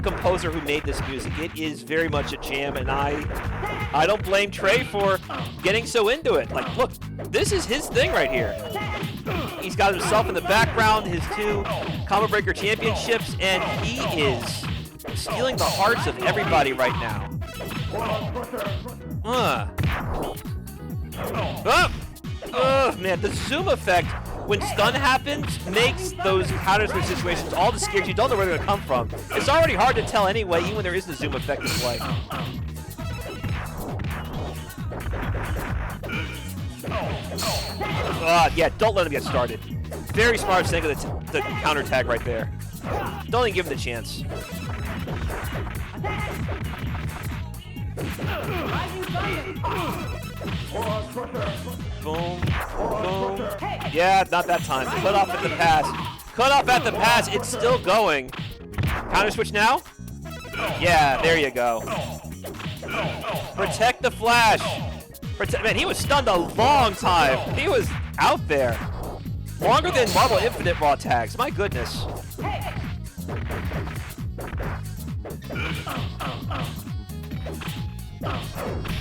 composer who made this music. It is very much a jam, and I don't blame Trey for getting so into it. Like, look, this is his thing right here. He's got himself in the background, his 2 Combo Breaker championships, and he is stealing the hearts of everybody right now. Oh, man, the zoom effect when stun happens makes those counter switch situations all the scared. You don't know where they're going to come from. It's already hard to tell anyway, even when there is the zoom effect in play. Yeah, don't let him get started. Very smart Senkou the counter tag right there. Don't even give him the chance. Boom, boom. Yeah, not that time. Cut off at the pass. Cut off at the pass. It's still going. Counter switch now? Yeah, there you go. Protect the Flash. Man, he was stunned a long time. He was out there. Longer than Marvel Infinite raw tags. My goodness.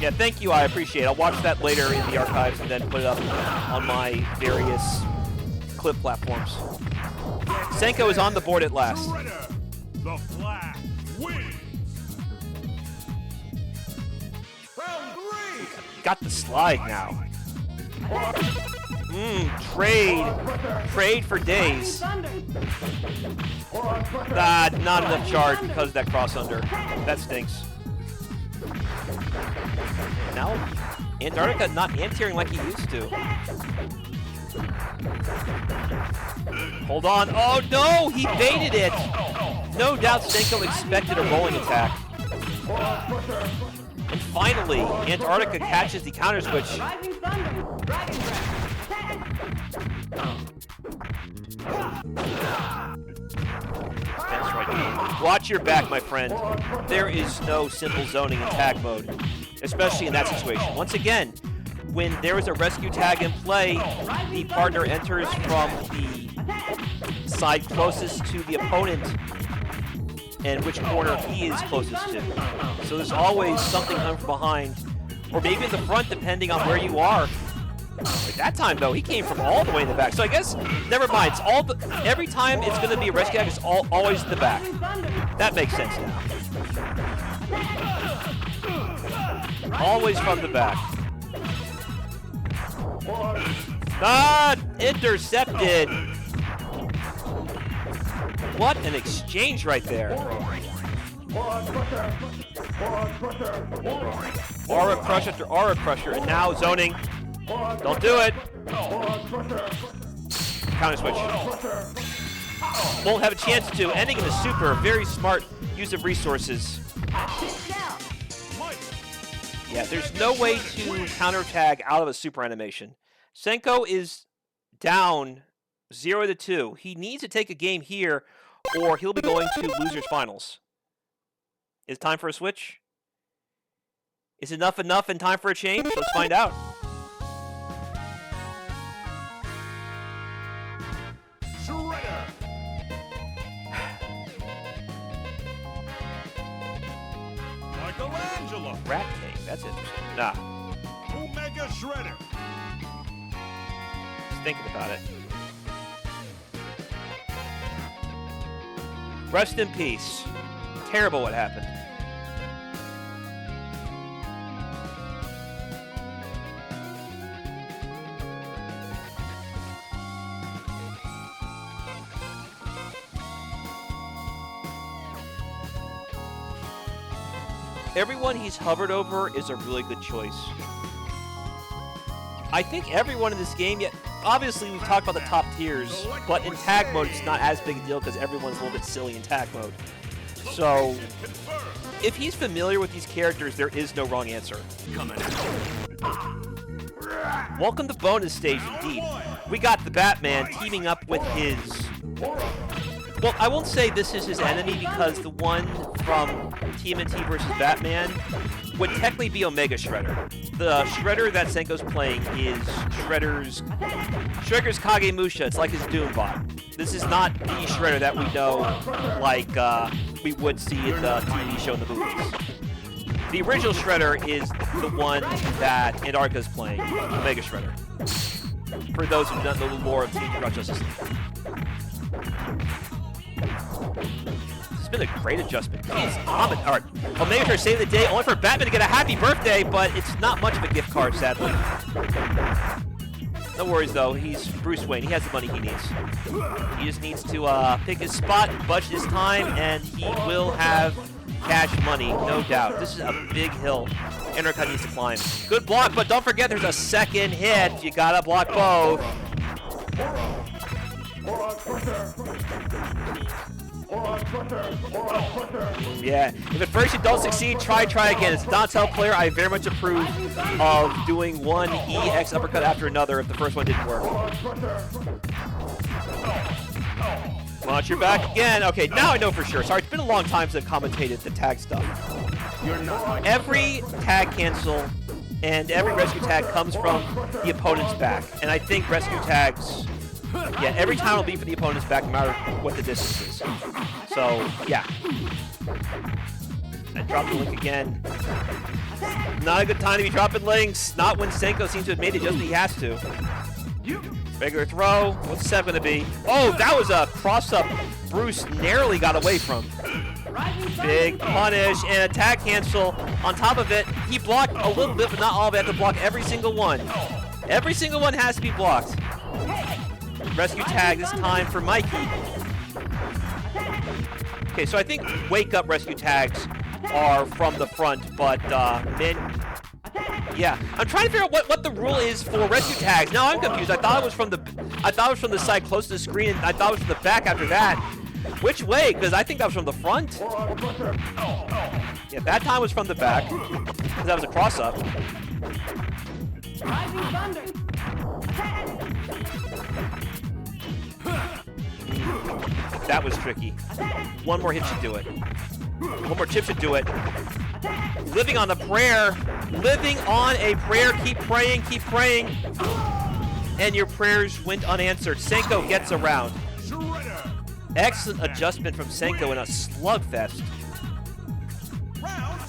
Yeah, thank you. I appreciate it. I'll watch that later in the archives and then put it up on my various clip platforms. Senkou is on the board at last. The Flash wins. Round 3. Got the slide now. Trade for days. Not enough charge because of that cross under. That stinks. Now, Antarctica not anti-airing like he used to. Hold on. Oh, no! He baited it! No doubt Senkou expected a rolling attack. And finally, Antarctica catches the counter switch. That's right. Watch your back, my friend. There is no simple zoning in tag mode, especially in that situation. Once again, when there is a rescue tag in play, the partner enters from the side closest to the opponent and which corner he is closest to. So there's always something coming from behind, or maybe in the front, depending on where you are. At that time, though, he came from all the way in the back. So I guess, never mind. It's every time it's going to be a rescue tag, it's always in the back. That makes sense now. Always from the back. Intercepted. What an exchange right there. Aura Crush after Aura Crusher, and now zoning. Don't do it. Counter switch. Won't have a chance to. Ending in a super. Very smart use of resources. Yeah, there's no way to counter tag out of a super animation. Senkou is down 0-2. He needs to take a game here, or he'll be going to losers finals. Is it time for a switch? Is enough and time for a change? Let's find out. Michelangelo. Rat King. That's interesting. Nah, Omega Shredder. just thinking about it. Rest in peace. Terrible what happened. Everyone he's hovered over is a really good choice. I think everyone in this game, yet obviously we've talked about the top tiers, but in tag mode it's not as big a deal because everyone's a little bit silly in tag mode. So, if he's familiar with these characters, there is no wrong answer. Welcome to bonus stage, indeed. We got the Batman teaming up with his... Well, I won't say this is his enemy because the one from TMNT versus Batman would technically be Omega Shredder. The Shredder that Senkou's playing is Shredder's Kagemusha. It's like his Doom bot. This is not the Shredder that we know like we would see in the TV show and the movies. The original Shredder is the one that Antarctica's playing, Omega Shredder. For those who don't know the lore of TMNT Justice League. This has been a great adjustment. Omega Shredder saved the day only for Batman to get a happy birthday, but it's not much of a gift card, sadly. No worries, though. He's Bruce Wayne. He has the money he needs. He just needs to pick his spot, budget his time, and he will have cash money, no doubt. This is a big hill Antarctica needs to climb. Good block, but don't forget there's a second hit. You gotta block both. Yeah, if at first you don't succeed, try again. As a Dontel player, I very much approve of doing one EX uppercut after another if the first one didn't work. Launch your back again. Okay, now I know for sure. Sorry, it's been a long time since I've commentated the tag stuff. Every tag cancel and every rescue tag comes from the opponent's back. And I think rescue tags... Yeah, every time will be for the opponent's back, no matter what the distance is. So, yeah. I dropped the link again. Not a good time to be dropping links. Not when Senkou seems to have made it just when he has to. Regular throw. What's the set going to be? Oh, that was a cross-up Bruce narrowly got away from. Big punish and attack cancel. On top of it, he blocked a little bit, but not all of it. Have to block every single one. Every single one has to be blocked. Rescue tag this time for Mikey. Okay, so I think wake up rescue tags are from the front, but yeah, I'm trying to figure out what the rule is for rescue tags. Now I'm confused. I thought it was from the side close to the screen, and I thought it was from the back after that. Which way? Because I think that was from the front. Yeah, that time was from the back. Because that was a cross up. That was tricky. One more hit should do it. One more chip should do it. Living on a prayer. Living on a prayer. Keep praying, keep praying. And your prayers went unanswered. Senkou gets around. Excellent adjustment from Senkou in a slugfest. Round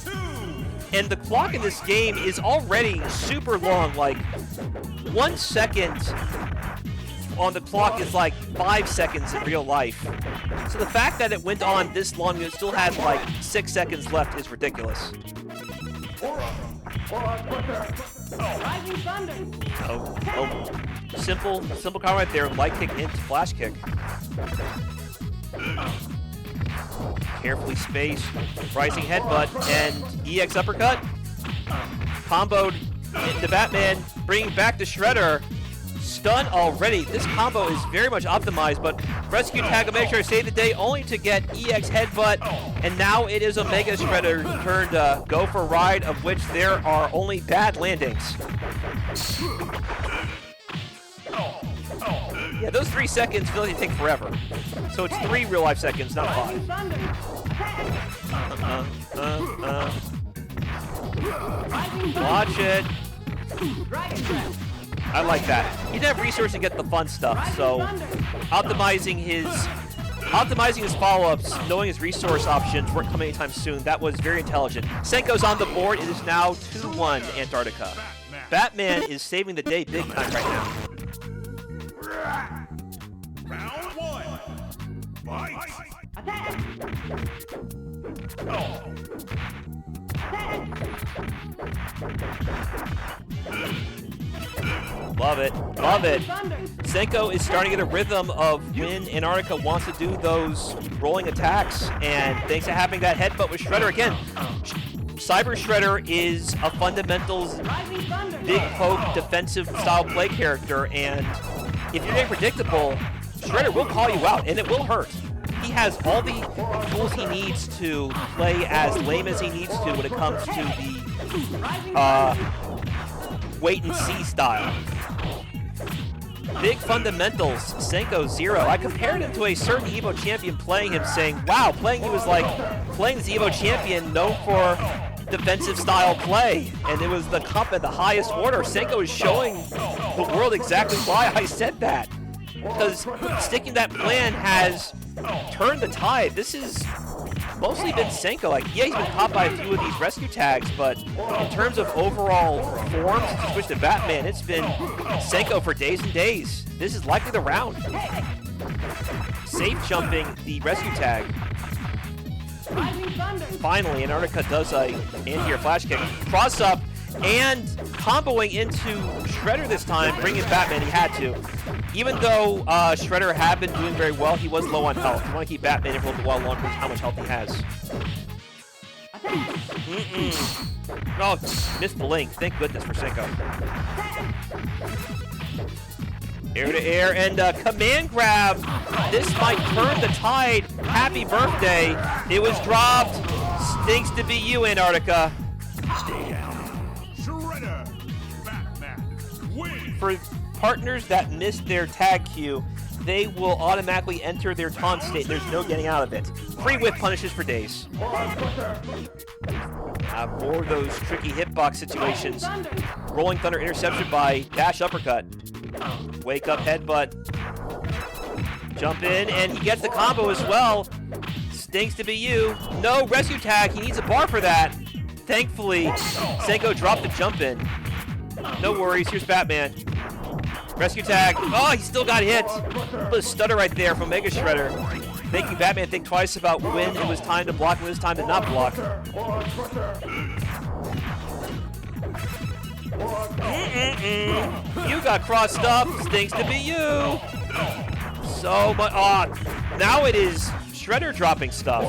2. And the clock in this game is already super long. Like, 1 second on the clock is like 5 seconds in real life. So the fact that it went on this long and it still had like 6 seconds left is ridiculous. Oh. Simple combo right there. Light kick into flash kick. Carefully spaced. Rising headbutt and EX uppercut. Comboed into Batman, bringing back the Shredder. Stun already. This combo is very much optimized, but rescue tag will make sure to save the day only to get EX headbutt, and now it is Omega Shredder's turn to go for a ride, of which there are only bad landings. Yeah, those 3 seconds feel like they take forever. So it's 3 real life seconds, not 5. Watch it. I like that. He didn't have resources to get the fun stuff, so optimizing his Optimizing his follow-ups, knowing his resource options weren't coming anytime soon. That was very intelligent. Senkou's on the board. It is now 2-1 Antarctica. Batman is saving the day big time right now. Round 1. Fight. Love it. Love it. Senkou is starting to get a rhythm of when Antarctica wants to do those rolling attacks. And thanks to having that headbutt with Shredder again. Cyber Shredder is a fundamentals big poke defensive style play character. And if you're getting predictable, Shredder will call you out and it will hurt. He has all the tools he needs to play as lame as he needs to when it comes to the wait and see style. Big fundamentals, Senkou 0. I compared him to a certain Evo champion playing him, saying, wow, playing you was like playing this Evo champion known for defensive style play. And it was the comp at the highest order. Senkou is showing the world exactly why I said that. Because sticking that plan has turned the tide. This has mostly been Senkou. Like, yeah, he's been caught by a few of these rescue tags, but in terms of overall form, since he switched to Batman, it's been Senkou for days and days. This is likely the round. Safe jumping the rescue tag. Finally, Antarctica does a anti-air flash kick. Cross up and comboing into Shredder this time, bringing Batman. He had to. Even though Shredder had been doing very well, he was low on health. You want to keep Batman in for a little while longer with how much health he has. Oh, missed the link. Thank goodness for Senkou. Air to air and command grab. This might turn the tide. Happy birthday. It was dropped. Stinks to be you, Antarctica. Stay down. Shredder. Batman. Win. For partners that missed their tag queue, they will automatically enter their taunt state. There's no getting out of it. Free whip punishes for days. More of those tricky hitbox situations. Rolling Thunder interception by dash uppercut. Wake up headbutt. Jump in, and he gets the combo as well. Stinks to be you. No rescue tag. He needs a bar for that. Thankfully, Senkou dropped the jump in. No worries. Here's Batman. Rescue tag. Oh, he still got hit. Put a stutter right there from Mega Shredder. Making Batman think twice about when it was time to block and when it was time to not block. You got crossed up. Stinks to be you. So much. Oh, now it is Shredder dropping stuff.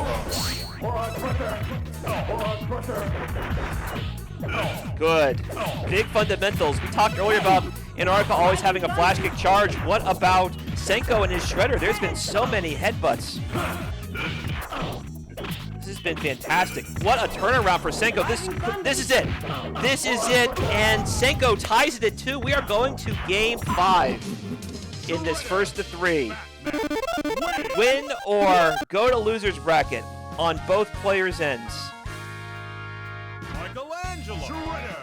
Good. Big fundamentals. We talked earlier about Antarctica always having a flash kick charge. What about Senkou and his Shredder? There's been so many headbutts. This has been fantastic. What a turnaround for Senkou. This is it. This is it. And Senkou ties it at 2. We are going to game 5 in this first of 3. Win or go to loser's bracket on both players' ends. Michelangelo. Shredder.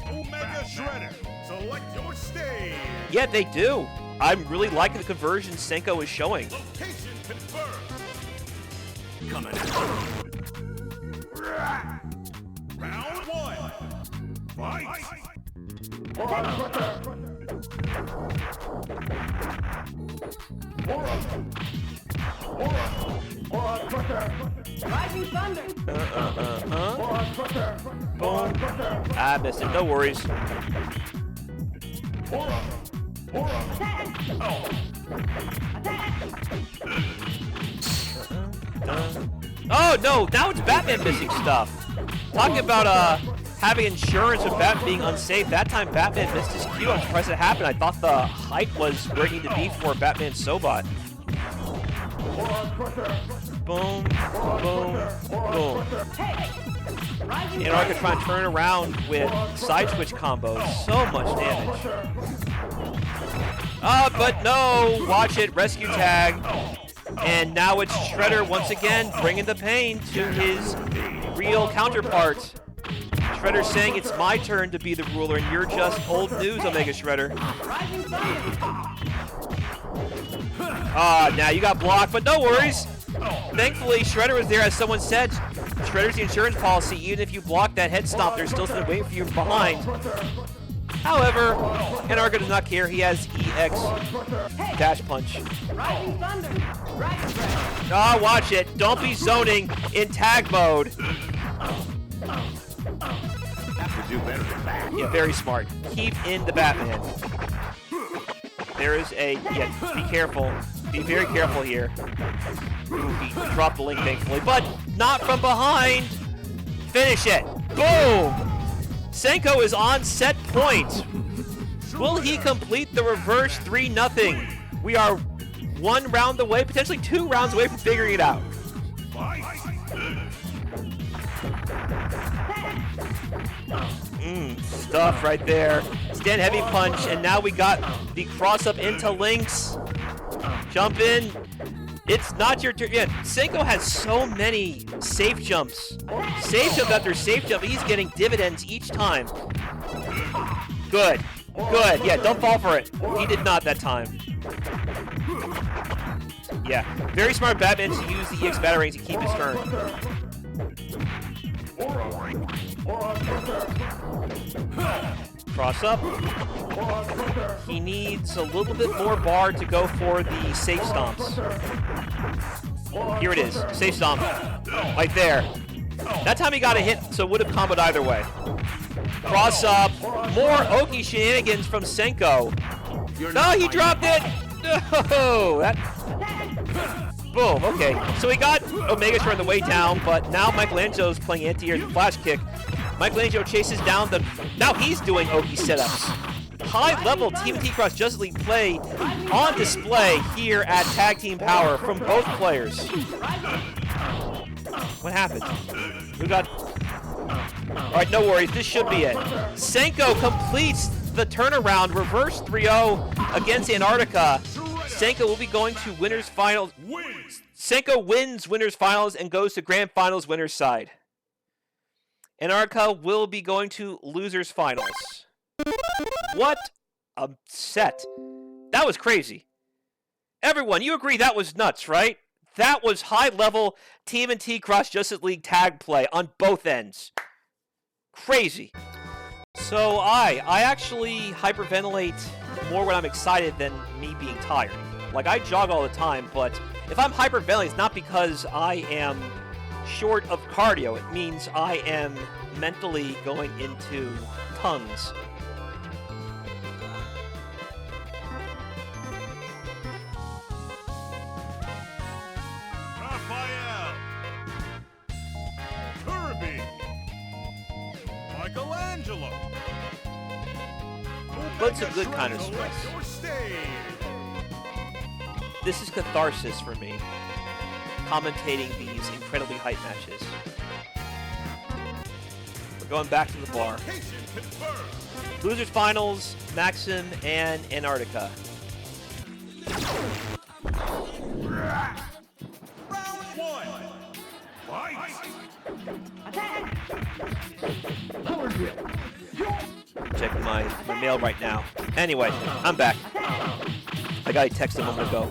Omega Shredder. Select your stage. Yeah, they do. I'm really liking the conversion Senkou is showing. Location confirmed. Coming. Round 1. Fight. Rising thunder. Boom. I missed it. No worries. Oh no! Now it's Batman missing stuff. Talking about having insurance with Batman being unsafe. That time Batman missed his cue. I'm surprised it happened. I thought the height was where it needed to be for Batman's Sobot. Boom, boom, boom. Antarctica trying to turn around with side switch combos. So much damage. But no! Watch it. Rescue tag. And now it's Shredder once again bringing the pain to his real counterpart. Shredder saying it's my turn to be the ruler and you're just old news, Omega Shredder. Now you got blocked, but no worries. Thankfully, Shredder was there, as someone said. Shredder's the insurance policy. Even if you block that head stomp, there's still something waiting for you behind. However, Antarctica does not care. He has EX dash punch. Watch it. Don't be zoning in tag mode. Have to do better than that. Yeah, very smart. Keep in the Batman. There is a... Yeah, be careful. Be very careful here. Ooh, he dropped the link, thankfully, but not from behind. Finish it. Boom! Senkou is on set point. Will he complete the reverse 3-0? We are 1 round away, potentially 2 rounds away from figuring it out. Stuff right there. Stand heavy punch, and now we got the cross up into links. Jump in. It's not your turn. Yeah, Senkou has so many safe jumps. Safe jump after safe jump. He's getting dividends each time. Good. Good. Yeah, don't fall for it. He did not that time. Yeah, very smart Batman to use the EX Batarang to keep his turn. Cross up. He needs a little bit more bar to go for the safe stomps. Here it is. Safe stomp. Right there. That time he got a hit, so it would have comboed either way. Cross up. More Oki shenanigans from Senkou. No, he dropped it! No! Boom, okay. So he got Omega Shred on the way down, but now Michelangelo's playing anti-air flash kick. Michelangelo chases down the... Now he's doing Oki setups. High-level TMNT Cross Justice League play on display here at Tag Team Power from both players. What happened? We got... Alright, no worries. This should be it. Senkou completes the turnaround. Reverse 3-0 against Antarctica. Senkou will be going to winners finals. Senkou wins winners finals and goes to grand finals winners side. Antarctica will be going to losers finals. What a set. That was crazy. Everyone, you agree that was nuts, right? That was high-level TMNT Cross Justice League tag play on both ends. Crazy. So I actually hyperventilate more when I'm excited than me being tired. Like, I jog all the time, but if I'm hyperventilating, it's not because I am short of cardio. It means I am mentally going into tongues. Raphael, Kirby, Michelangelo. But it's a good kind of stress. This is catharsis for me, commentating these incredibly hype matches. We're going back to the bar. Losers finals, Maximm and Antarctica. Round 1. Fight. Checking my mail right now. Anyway, I'm back. I got a text a moment ago.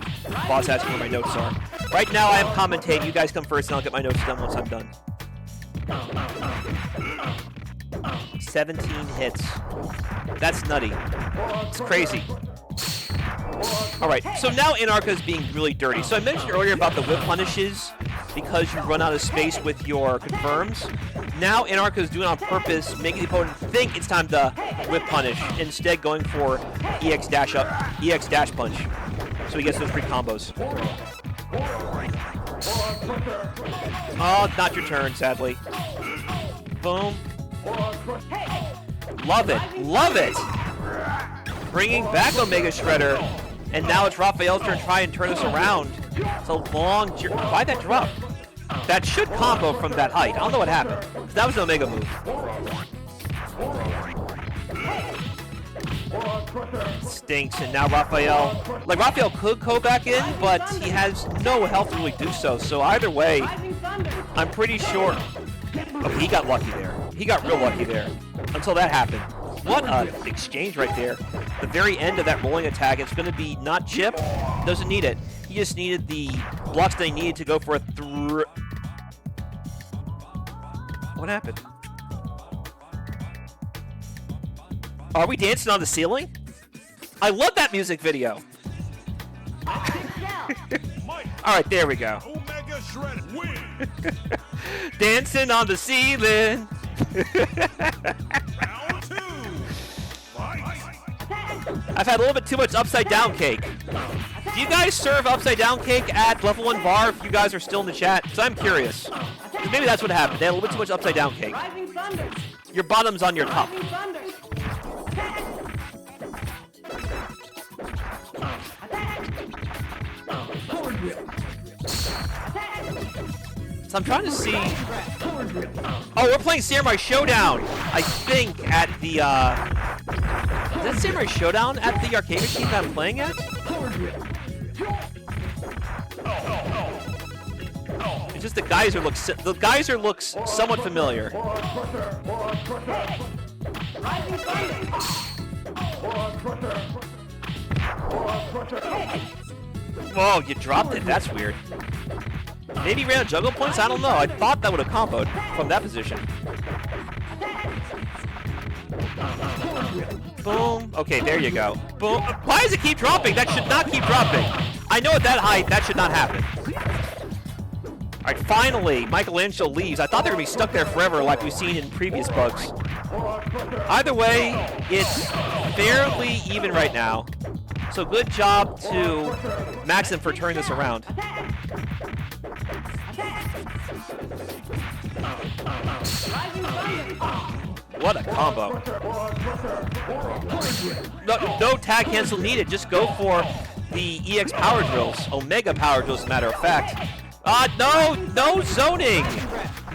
Boss asked me where my notes are. Right now I am commentating. You guys come first and I'll get my notes done once I'm done. 17 hits. That's nutty. It's crazy. Alright, so now Antarctica is being really dirty. So I mentioned earlier about the whip punishes because you run out of space with your confirms. Now Antarctica is doing it on purpose, making the opponent think it's time to whip punish, instead going for EX dash up, EX dash punch. So he gets those free combos. Oh, not your turn, sadly. Boom. Love it. Love it. Bringing back Omega Shredder. And now it's Raphael's turn to try and turn this around. It's a long journey. Why that drop? That should combo from that height. I don't know what happened. That was an Omega move. Stinks, and now Raphael. Like, Raphael could go back in, but he has no health to really do so. So either way, I'm pretty sure. Okay, he got lucky there. He got real lucky there. Until that happened. What an exchange right there. the very end of that rolling attack. It's going to be not chip. Doesn't need it. He just needed the blocks that he needed to go for a What happened? Are we dancing on the ceiling? I love that music video. All right, there we go. Omega Shred win. Dancing on the ceiling. Round 2. Fight. I've had a little bit too much upside down cake. Do you guys serve upside down cake at level 1 bar if you guys are still in the chat? Because I'm curious. Maybe that's what happened. They had a little bit too much upside down cake. Your bottom's on your top. So I'm trying to see. Oh, we're playing Samurai Showdown. I think at the. Is it Samurai Showdown at the arcade machine that I'm playing at? It's just the geyser looks somewhat familiar. Whoa, you dropped it. That's weird. Maybe he ran out juggle points? I don't know. I thought that would have comboed from that position. Boom. Okay, there you go. Boom. Why does it keep dropping? That should not keep dropping. I know at that height, that should not happen. All right, finally, Michelangelo leaves. I thought they were going to be stuck there forever like we've seen in previous bugs. Either way, it's fairly even right now. So good job to Maximm for turning this around. What a combo. No tag cancel needed. Just go for the EX power drills. Omega power drills, as a matter of fact. No zoning.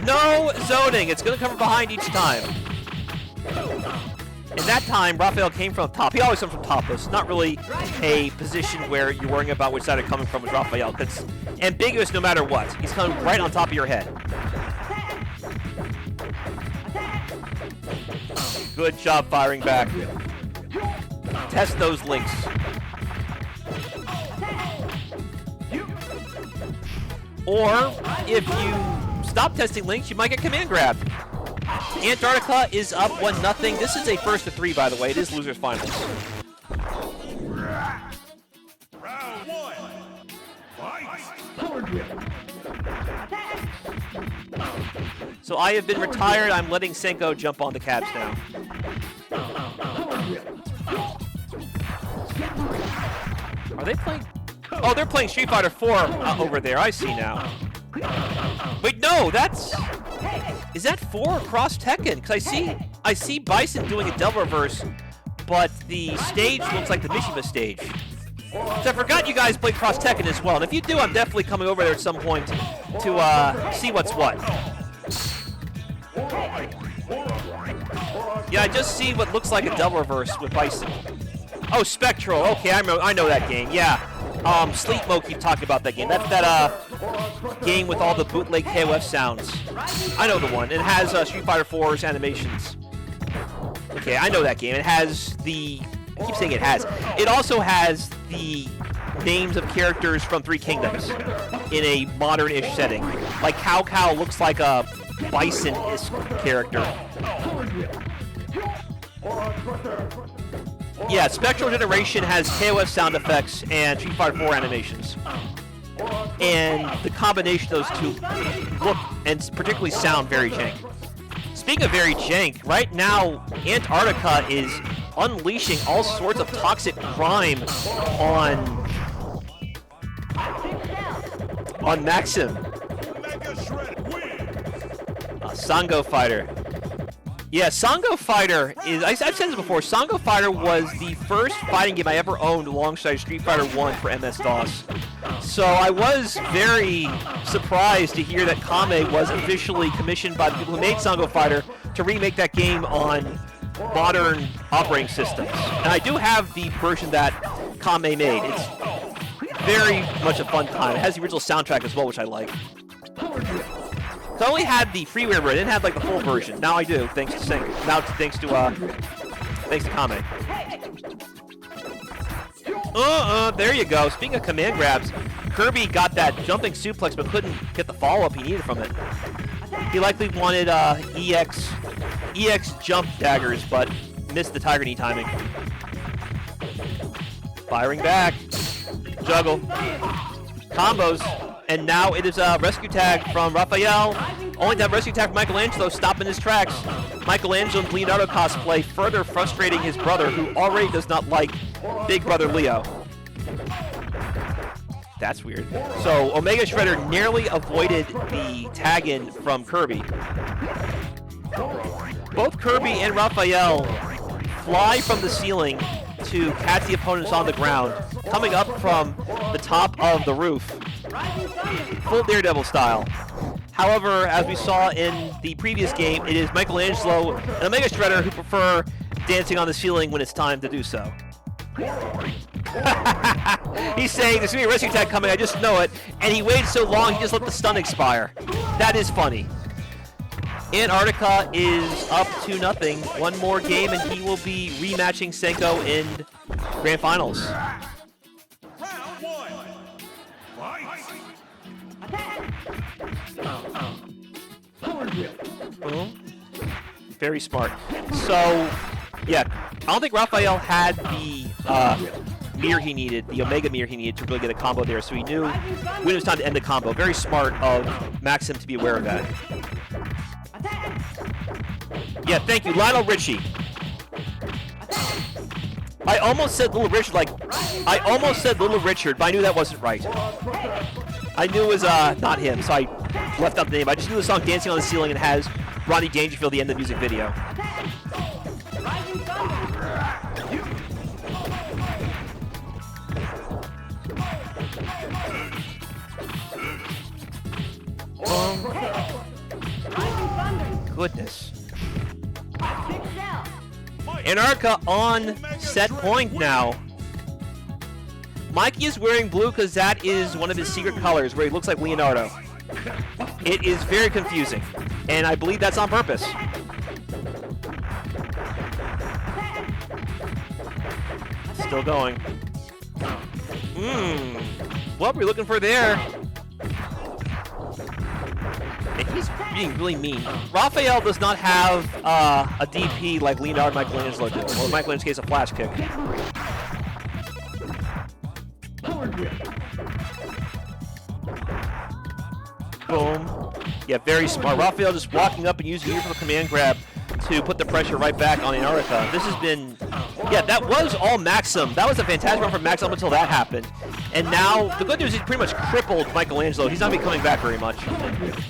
No zoning. It's going to come from behind each time. And that time, Raphael came from top. He always comes from top. It's not really a position where you're worrying about which side it's coming from with Raphael. It's ambiguous no matter what. He's coming right on top of your head. Good job firing back. Test those links. Or, if you stop testing links, you might get command grabbed. Antarctica is up 1-0. This is a first to 3, by the way. It is losers finals. Round 1. Fight. So I have been retired. I'm letting Senkou jump on the cabs now. Are they playing? Oh, they're playing Street Fighter 4 over there. I see now. Wait, no, that's... Is that 4 across Tekken? Because I see Bison doing a double reverse, but the stage looks like the Mishima stage. So I forgot you guys played cross Tekken as well. And if you do, I'm definitely coming over there at some point to see what's what. Yeah, I just see what looks like a double reverse with Bison. Oh, Spectral. Okay, I know that game. Yeah. Sleep Mo keep talking about that game. That's that game with all the bootleg KOF sounds. I know the one. It has Street Fighter 4's animations. Okay, I know that game. It has the... I keep saying it has. It also has the names of characters from Three Kingdoms in a modern-ish setting. Like Cao looks like a Bison-esque character. Yeah, Spectral Generation has KOF sound effects and Street Fighter 4 animations. And the combination of those two look and particularly sound very jank. Speaking of very jank, right now Antarctica is unleashing all sorts of toxic crime on Maximm. Senkou Fighter. Yeah, Senkou Fighter is... I've said this before. Senkou Fighter was the first fighting game I ever owned alongside Street Fighter 1 for MS-DOS. So I was very surprised to hear that Kame was officially commissioned by the people who made Senkou Fighter to remake that game on modern operating systems. And I do have the version that Kame made. It's very much a fun time. It has the original soundtrack as well, which I like. So I only had the freeware version. I didn't have like the full version. Now I do, thanks to Senkou. Now thanks to Kame. There you go. Speaking of command grabs, Kirby got that jumping suplex but couldn't get the follow-up he needed from it. He likely wanted EX jump daggers, but missed the Tiger Knee timing. Firing back. Juggle. Combos. And now it is a rescue tag from Raphael. Only to have rescue tag from Michelangelo stopping his tracks. Michelangelo and Leonardo cosplay further frustrating his brother, who already does not like Big Brother Leo. That's weird. So Omega Shredder nearly avoided the tag-in from Kirby. Both Kirby and Raphael fly from the ceiling to catch the opponents on the ground, coming up from the top of the roof. Full Daredevil style. However, as we saw in the previous game, it is Michelangelo and Omega Shredder who prefer dancing on the ceiling when it's time to do so. He's saying there's going to be a rescue tag coming, I just know it, and he waited so long he just let the stun expire. That is funny. Antarctica is up 2-0. One more game and he will be rematching Senkou in Grand Finals. Round 1. Fight! Very smart. So, yeah, I don't think Raphael had the mirror he needed, the Omega mirror he needed to really get a combo there, so he knew when it was time to end the combo. Very smart of Maximm to be aware of that. Yeah, thank you, Lionel Richie. I almost said Little Richard, but I knew that wasn't right. I knew it was not him, so I left out the name. I just knew the song Dancing on the Ceiling and has Rodney Dangerfield at the end of the music video. Goodness. Antarctica on set point now. Mikey is wearing blue because that is one of his secret colors where he looks like Leonardo. It is very confusing, and I believe that's on purpose. Still going. What were we looking for there? And he's being really mean. Raphael does not have a DP like Leonardo and Michelangelo do, or Michelangelo's case, a flash kick. Boom. Yeah, very smart. Raphael just walking up and using a beautiful command grab to put the pressure right back on Antarctica. This has been... Yeah, that was all Maximm. That was a fantastic run from Maximm until that happened. And now, the good news is he's pretty much crippled Michelangelo. He's not going to be coming back very much.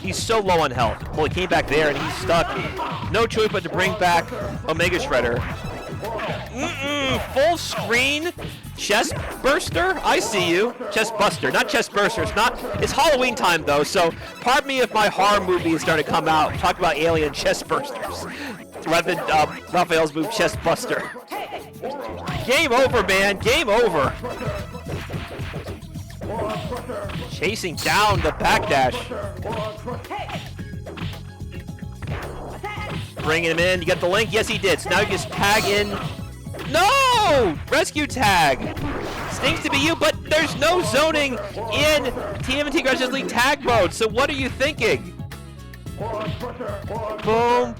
He's so low on health. Well, he came back there and he's stuck. No choice but to bring back Omega Shredder. Full screen chest burster? I see you. Chest buster, not chest burster. It's Halloween time though, so pardon me if my horror movie is starting to come out. Talk about alien chest bursters rather than Raphael's move chest buster. Game over, man. Game over. Chasing down the backdash. Bringing him in. You got the link? Yes, he did. So now you just tag in. No! Rescue tag. Stinks to be you, but there's no zoning in TMNT Justice League tag mode. So what are you thinking? Boom.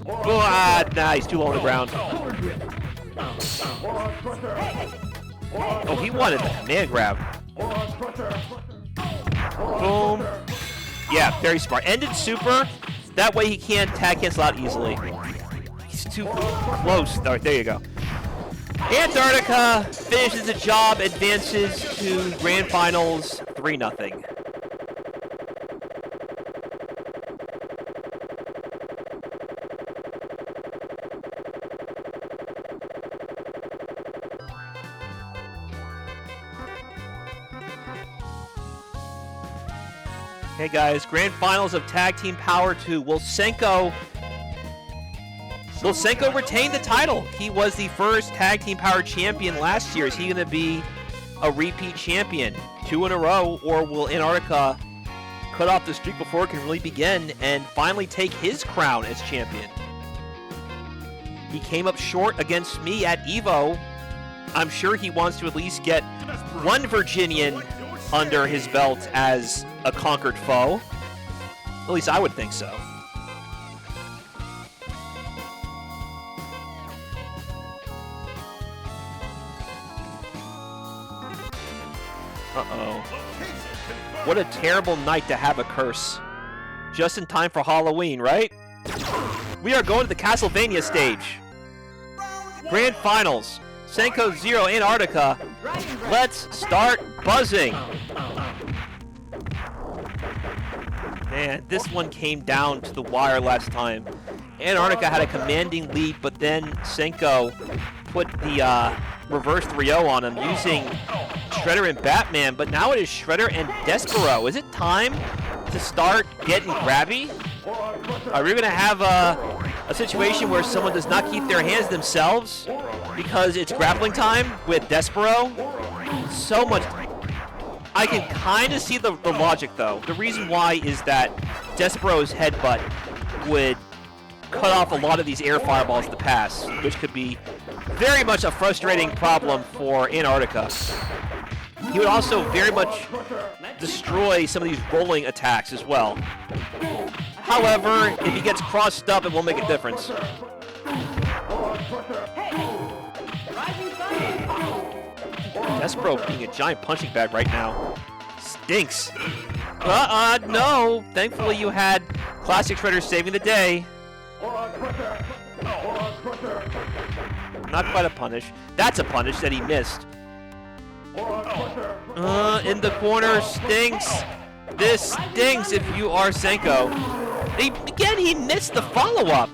Nah, he's too low on the ground. Oh, he wanted the command grab. Boom. Yeah, very smart. Ended super. That way he can't tag cancel out easily. He's too close. All right, there you go. Antarctica finishes the job, advances to Grand Finals 3-0. Hey guys, Grand Finals of Tag Team Power 2. Will Senkou retain the title? He was the first Tag Team Power champion last year. Is he going to be a repeat champion 2 in a row, or will Antarctica cut off the streak before it can really begin and finally take his crown as champion? He came up short against me at EVO I'm sure he wants to at least get one Virginian under his belt as a conquered foe. At least I would think so. Uh-oh. What a terrible night to have a curse. Just in time for Halloween, right? We are going to the Castlevania stage. Grand Finals. Senkou 0 Antarctica. Let's start buzzing. Man, this one came down to the wire last time. Antarctica had a commanding lead, but then Senkou put the reverse 3-0 on him using Shredder and Batman, but now it is Shredder and Despero. Is it time to start getting grabby? Are we going to have a situation where someone does not keep their hands themselves because it's grappling time with Despero? So much. I can kind of see the logic, though. The reason why is that Despero's headbutt would cut off a lot of these air fireballs to pass, which could be very much a frustrating problem for Antarctica. He would also very much destroy some of these rolling attacks as well. However, if he gets crossed up, it won't make a difference. Despero being a giant punching bag right now. Stinks. No. Thankfully you had Classic Shredder saving the day. Not quite a punish. That's a punish that he missed. In the corner, stinks. This stinks if you are Senkou. Again, he missed the follow-up.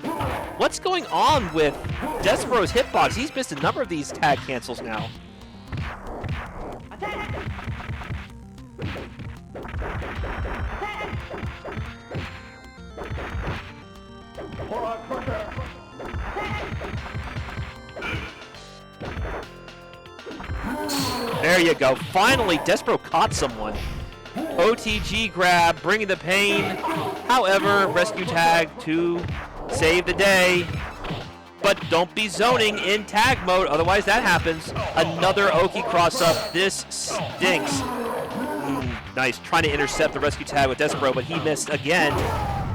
What's going on with Despero's hitbox? He's missed a number of these tag cancels now. There you go. Finally, Despero caught someone. OTG grab, bringing the pain. However, rescue tag to save the day. But don't be zoning in tag mode, otherwise that happens. Another Oki cross-up. This stinks. Nice, trying to intercept the rescue tag with Despero, but he missed again.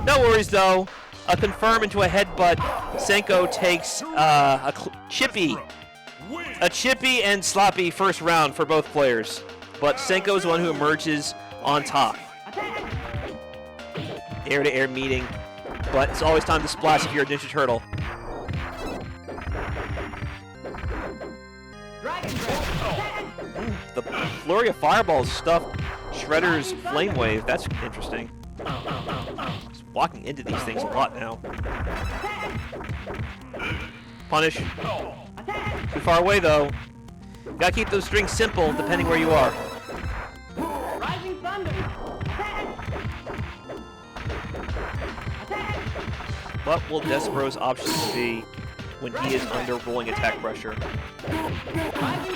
No worries, though. A confirm into a headbutt. Senkou takes a chippy and sloppy first round for both players. But Senkou is the one who emerges on top. Air-to-air meeting, but it's always time to splash if you're a Ninja Turtle. The flurry of fireballs stuffed Shredder's Flame Wave. That's interesting. He's walking into these things a lot now. Punish. Too far away, though. Gotta keep those strings simple, depending where you are. What will Despero's options be when he is under rolling attack pressure?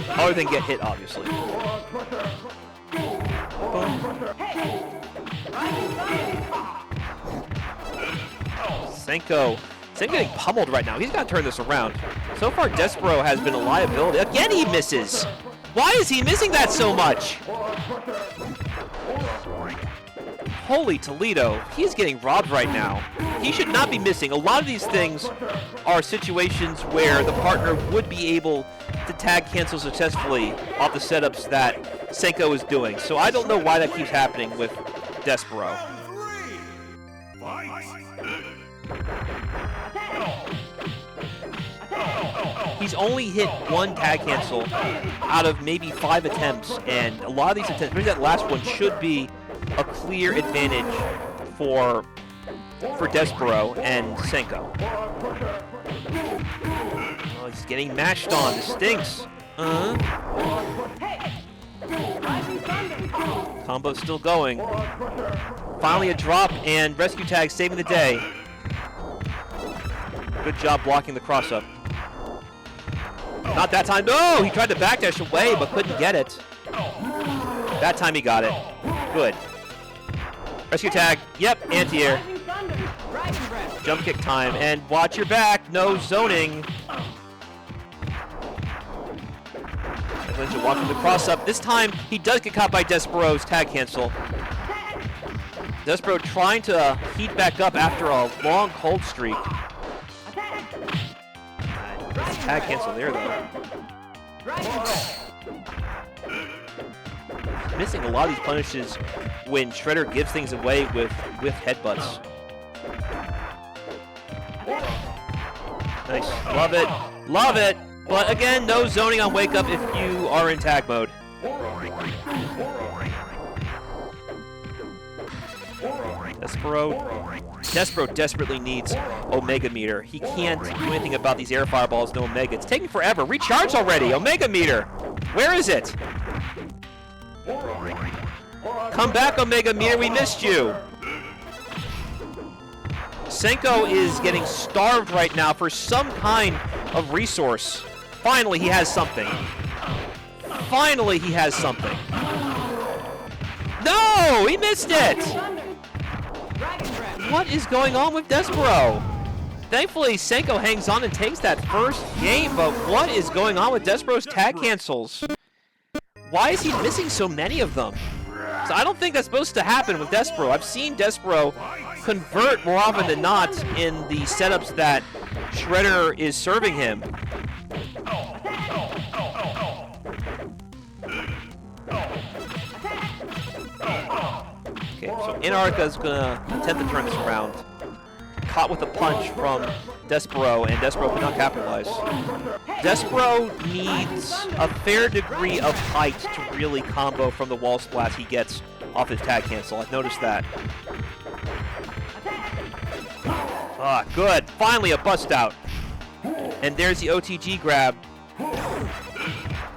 Other than get hit, obviously. Senkou getting pummeled right now. He's got to turn this around. So far, Despero has been a liability. Again, he misses. Why is he missing that so much? Holy Toledo. He's getting robbed right now. He should not be missing. A lot of these things are situations where the partner would be able to tag cancel successfully off the setups that Senkou is doing. So I don't know why that keeps happening with Despero. He's only hit one tag cancel out of maybe 5 attempts, and a lot of these attempts, maybe that last one, should be a clear advantage for Despero and Senkou. Oh, he's getting mashed on. This stinks. Combo's still going. Finally a drop, and rescue tag saving the day. Good job blocking the cross-up. Not that time. No! He tried to backdash away, but couldn't get it. That time he got it. Good. Rescue tag. Yep, anti-air. Jump kick time. And watch your back. No zoning. Michelangelo walking the cross up. This time, he does get caught by Despero's tag cancel. Despero trying to heat back up after a long cold streak. Nice tag cancel there, though. Missing a lot of these punishes when Shredder gives things away with headbutts. Nice. Love it. Love it. But again, no zoning on Wake Up if you are in tag mode. Despero desperately needs Omega Meter. He can't do anything about these air fireballs, no Omega. It's taking forever. Recharge already! Omega Meter! Where is it? Come back, Omega Meter, we missed you! Senkou is getting starved right now for some kind of resource. Finally, he has something. Finally, he has something. No! He missed it! What is going on with Despero? Thankfully, Senkou hangs on and takes that first game, but what is going on with Despero's tag cancels? Why is he missing so many of them? So I don't think that's supposed to happen with Despero. I've seen Despero convert more often than not in the setups that Shredder is serving him. Okay, so Antarctica is gonna attempt to turn this around. Caught with a punch from Despero, and Despero could not capitalize. Despero needs a fair degree of height to really combo from the wall splats he gets off his tag cancel. I've noticed that. Ah, good. Finally a bust out. And there's the OTG grab.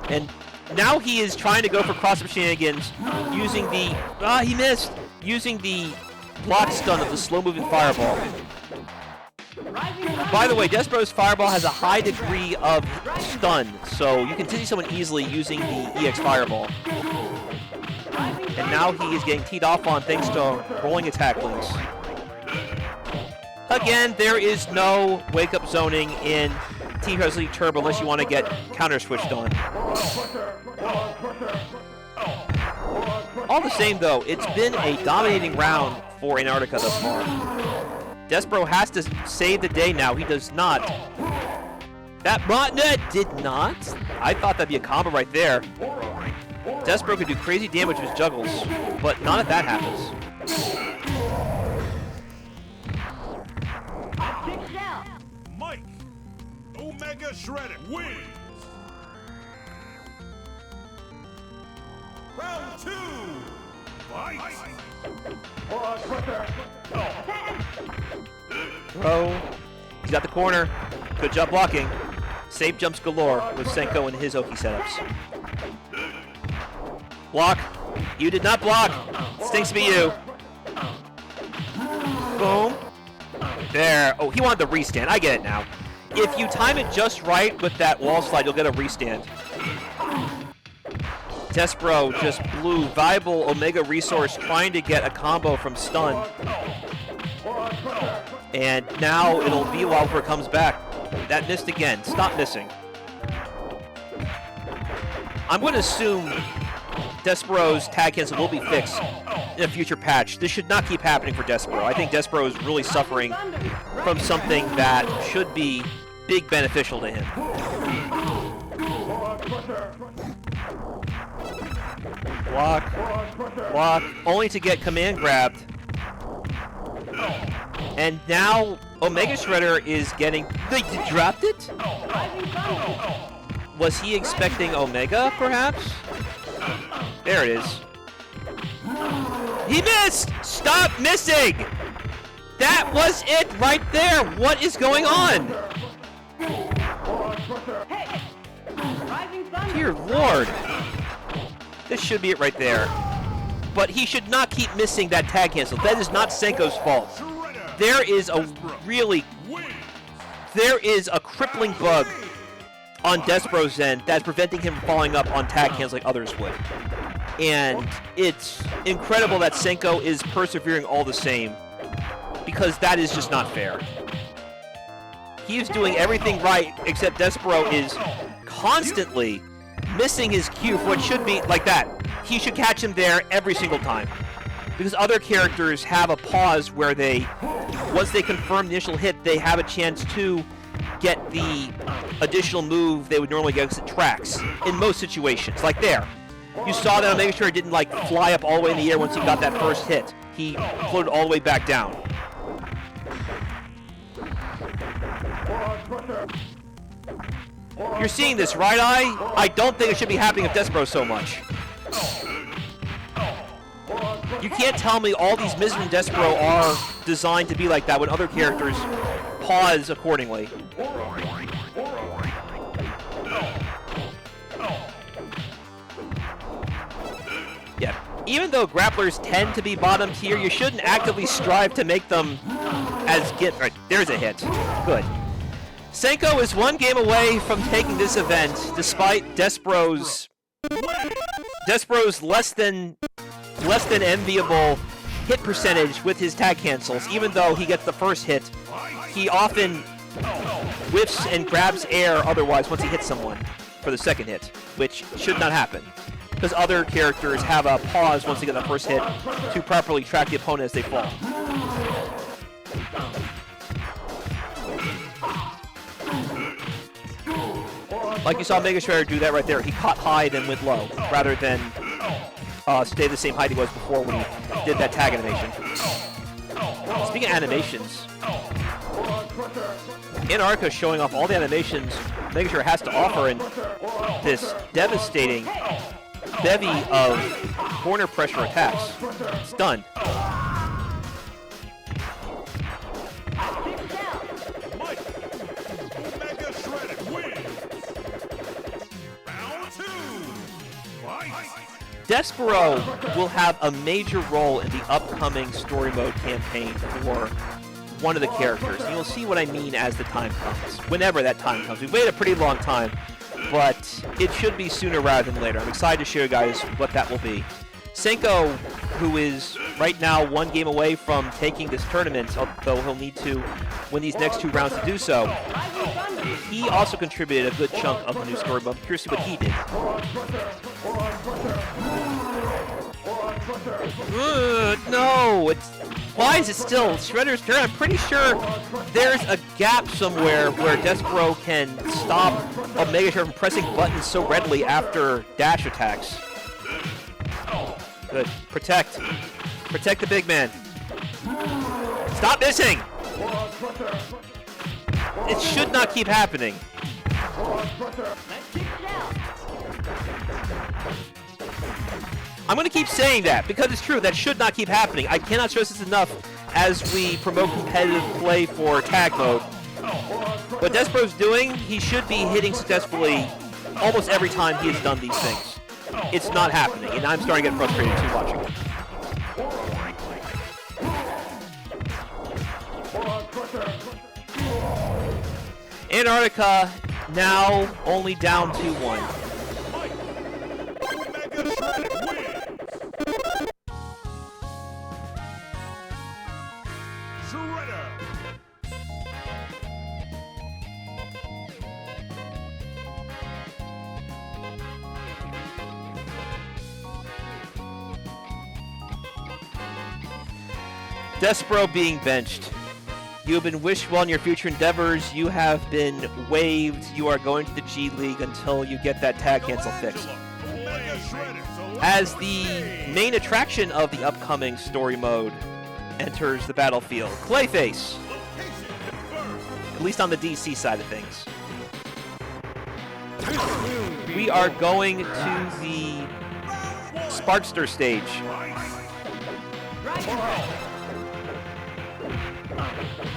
And now he is trying to go for cross-up shenanigans using the... Ah, he missed! Using the block stun of the slow-moving fireball. By the way, Despero's fireball has a high degree of stun, so you can dizzy someone easily using the EX fireball. And now he is getting teed off on thanks to rolling attack links. Again, there is no wake-up zoning in TMNT Turbo unless you want to get counter-switched on. All the same, though, it's been a dominating round for Antarctica thus far. Despero has to save the day now. He does not. That botnet did not. I thought that'd be a combo right there. Despero could do crazy damage with his juggles, but none of that happens. Mike, Omega Shredder wins. Round 2. Fight. Throw. He's got the corner. Good job blocking. Safe jumps galore with Senkou and his Oki setups. Block. You did not block. Stinks to be you. Boom. There. Oh, he wanted the restand. I get it now. If you time it just right with that wall slide, you'll get a restand. Despero just blew viable Omega resource trying to get a combo from stun. And now it'll be a while before it comes back. That missed again. Stop missing. I'm going to assume Despero's tag cancel will be fixed in a future patch. This should not keep happening for Despero. I think Despero is really suffering from something that should be big beneficial to him. Block, only to get command grabbed. And now Omega Shredder is getting... They dropped it? Was he expecting Omega, perhaps? There it is. He missed! Stop missing! That was it right there! What is going on? Dear Lord. This should be it right there. But he should not keep missing that tag cancel. That is not Senkou's fault. There is a crippling bug on Despero's end that's preventing him from following up on tag cancels like others would. And it's incredible that Senkou is persevering all the same, because that is just not fair. He is doing everything right, except Despero is constantly missing his cue for what should be like that. He should catch him there every single time. Because other characters have a pause where they, once they confirm the initial hit, they have a chance to get the additional move they would normally get because it tracks in most situations. Like there. You saw that, I'm making sure it didn't like fly up all the way in the air once he got that first hit. He floated all the way back down. You're seeing this, right, I don't think it should be happening with Despero so much. You can't tell me all these misses in Despero are designed to be like that when other characters pause accordingly. Yeah, even though grapplers tend to be bottom tier, you shouldn't actively strive to make them as right, there's a hit. Good. Senkou is one game away from taking this event, despite Despero's less than enviable hit percentage with his tag cancels. Even though he gets the first hit, he often whiffs and grabs air otherwise once he hits someone for the second hit, which should not happen. Because other characters have a pause once they get the first hit to properly track the opponent as they fall. Like you saw Mega Shredder do that right there. He caught high, then went low, rather than stay the same height he was before when he did that tag animation. Speaking of animations, Antarctica is showing off all the animations Mega Shredder has to offer in this devastating bevy of corner pressure attacks. Stunned. Despero will have a major role in the upcoming story mode campaign for one of the characters. And you'll see what I mean as the time comes, whenever that time comes. We've waited a pretty long time, but it should be sooner rather than later. I'm excited to show you guys what that will be. Senkou, who is right now one game away from taking this tournament, although he'll need to win these next 2 rounds to do so, he also contributed a good chunk of the new story mode. I'm curious to see what he did. No, why is it still Shredder's turn? I'm pretty sure there's a gap somewhere where Despero can stop a Mega Shredder from pressing buttons so readily after dash attacks. Good. Protect. Protect the big man. Stop missing! It should not keep happening. I'm going to keep saying that because it's true. That should not keep happening. I cannot stress this enough as we promote competitive play for tag mode. What Despero's doing, he should be hitting successfully almost every time he has done these things. It's not happening, and I'm starting to get frustrated too watching it. Antarctica now only down 2-1. Despero being benched. You have been wished well in your future endeavors. You have been waived. You are going to the G League until you get that tag cancel fixed. As the main attraction of the upcoming story mode enters the battlefield, Clayface. At least on the DC side of things. We are going to the Sparkster stage.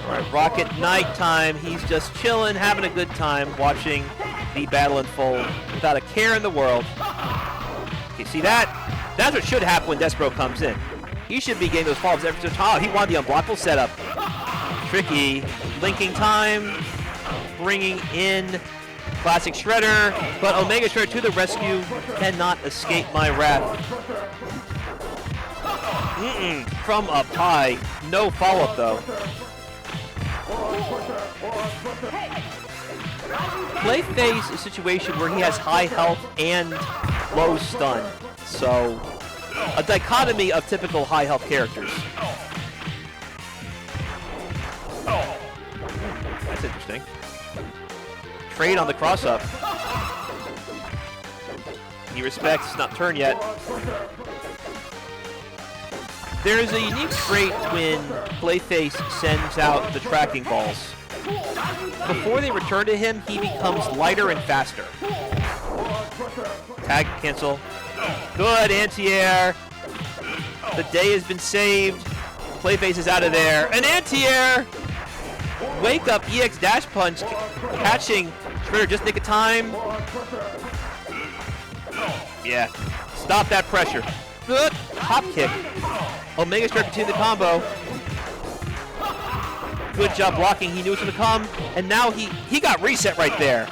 Alright, Rocket nighttime. He's just chilling, having a good time, watching the battle unfold without a care in the world. Okay, see that? That's what should happen when Despero comes in. He should be getting those follow-ups every time. Oh, he wanted the unblockable setup. Tricky. Linking time. Bringing in Classic Shredder. But Omega Shredder to the rescue. Cannot escape my wrath. From up high. No follow-up, though. Clayface is a situation where he has high health and low stun. So, a dichotomy of typical high health characters. That's interesting. Trade on the cross-up. He respects, not turn yet. There is a unique trait when Clayface sends out the tracking balls. Before they return to him, he becomes lighter and faster. Tag, cancel. Good, anti-air. The day has been saved. Clayface is out of there. An anti-air! Wake up, EX dash punch, catching Shredder just nick of time. Yeah, stop that pressure. Good, hop kick. Omega Shredder continued the combo. Good job blocking, he knew it was gonna come, and now he got reset right there.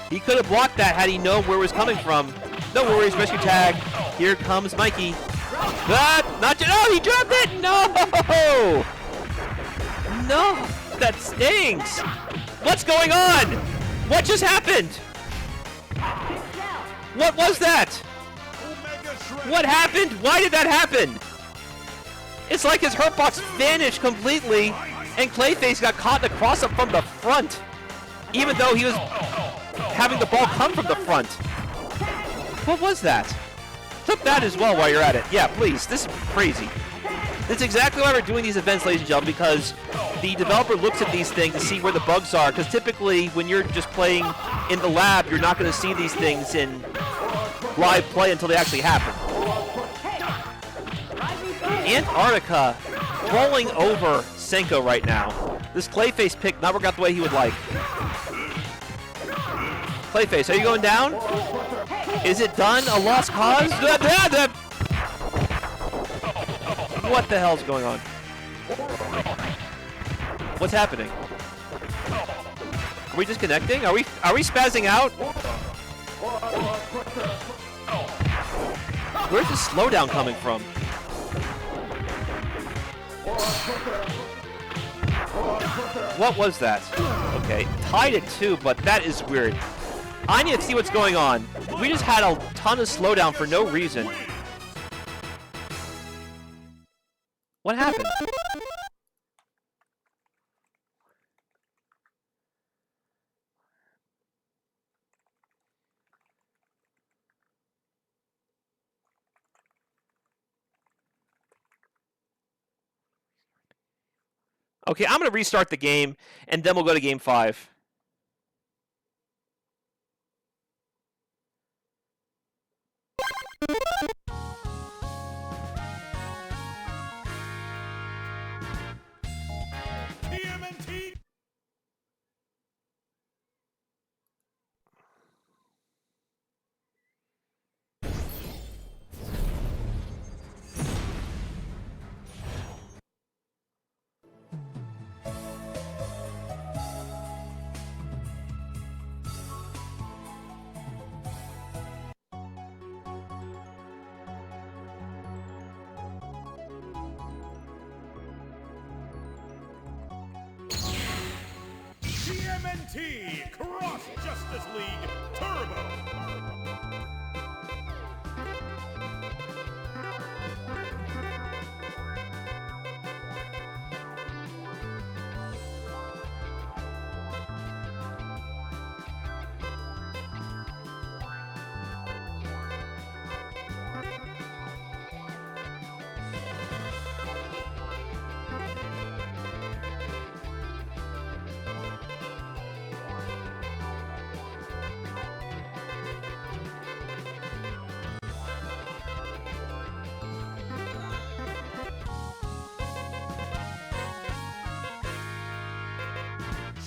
He could have blocked that had he known where it was coming from. No worries, rescue tag. Here comes Mikey. Not just, oh, he dropped it! No! No, that stings. What's going on? What just happened? What was that? What happened? Why did that happen? It's like his hurt box vanished completely, and Clayface got caught in the cross-up from the front, even though he was having the ball come from the front. What was that? Clip that as well while you're at it. Yeah, please. This is crazy. That's exactly why we're doing these events, ladies and gentlemen, because the developer looks at these things to see where the bugs are, because typically when you're just playing in the lab, you're not going to see these things in live play until they actually happen. Antarctica rolling over Senkou right now. This Clayface pick not working out the way he would like. Clayface, are you going down? Is it done? A lost cause? What the hell's going on? What's happening? Are we disconnecting? Are we spazzing out? Where's the slowdown coming from? What was that? Okay, tied at 2, but that is weird. I need to see what's going on. We just had a ton of slowdown for no reason. What happened? Okay, I'm going to restart the game, and then we'll go to game 5. TMNT. TMNT Cross Justice League Turbo.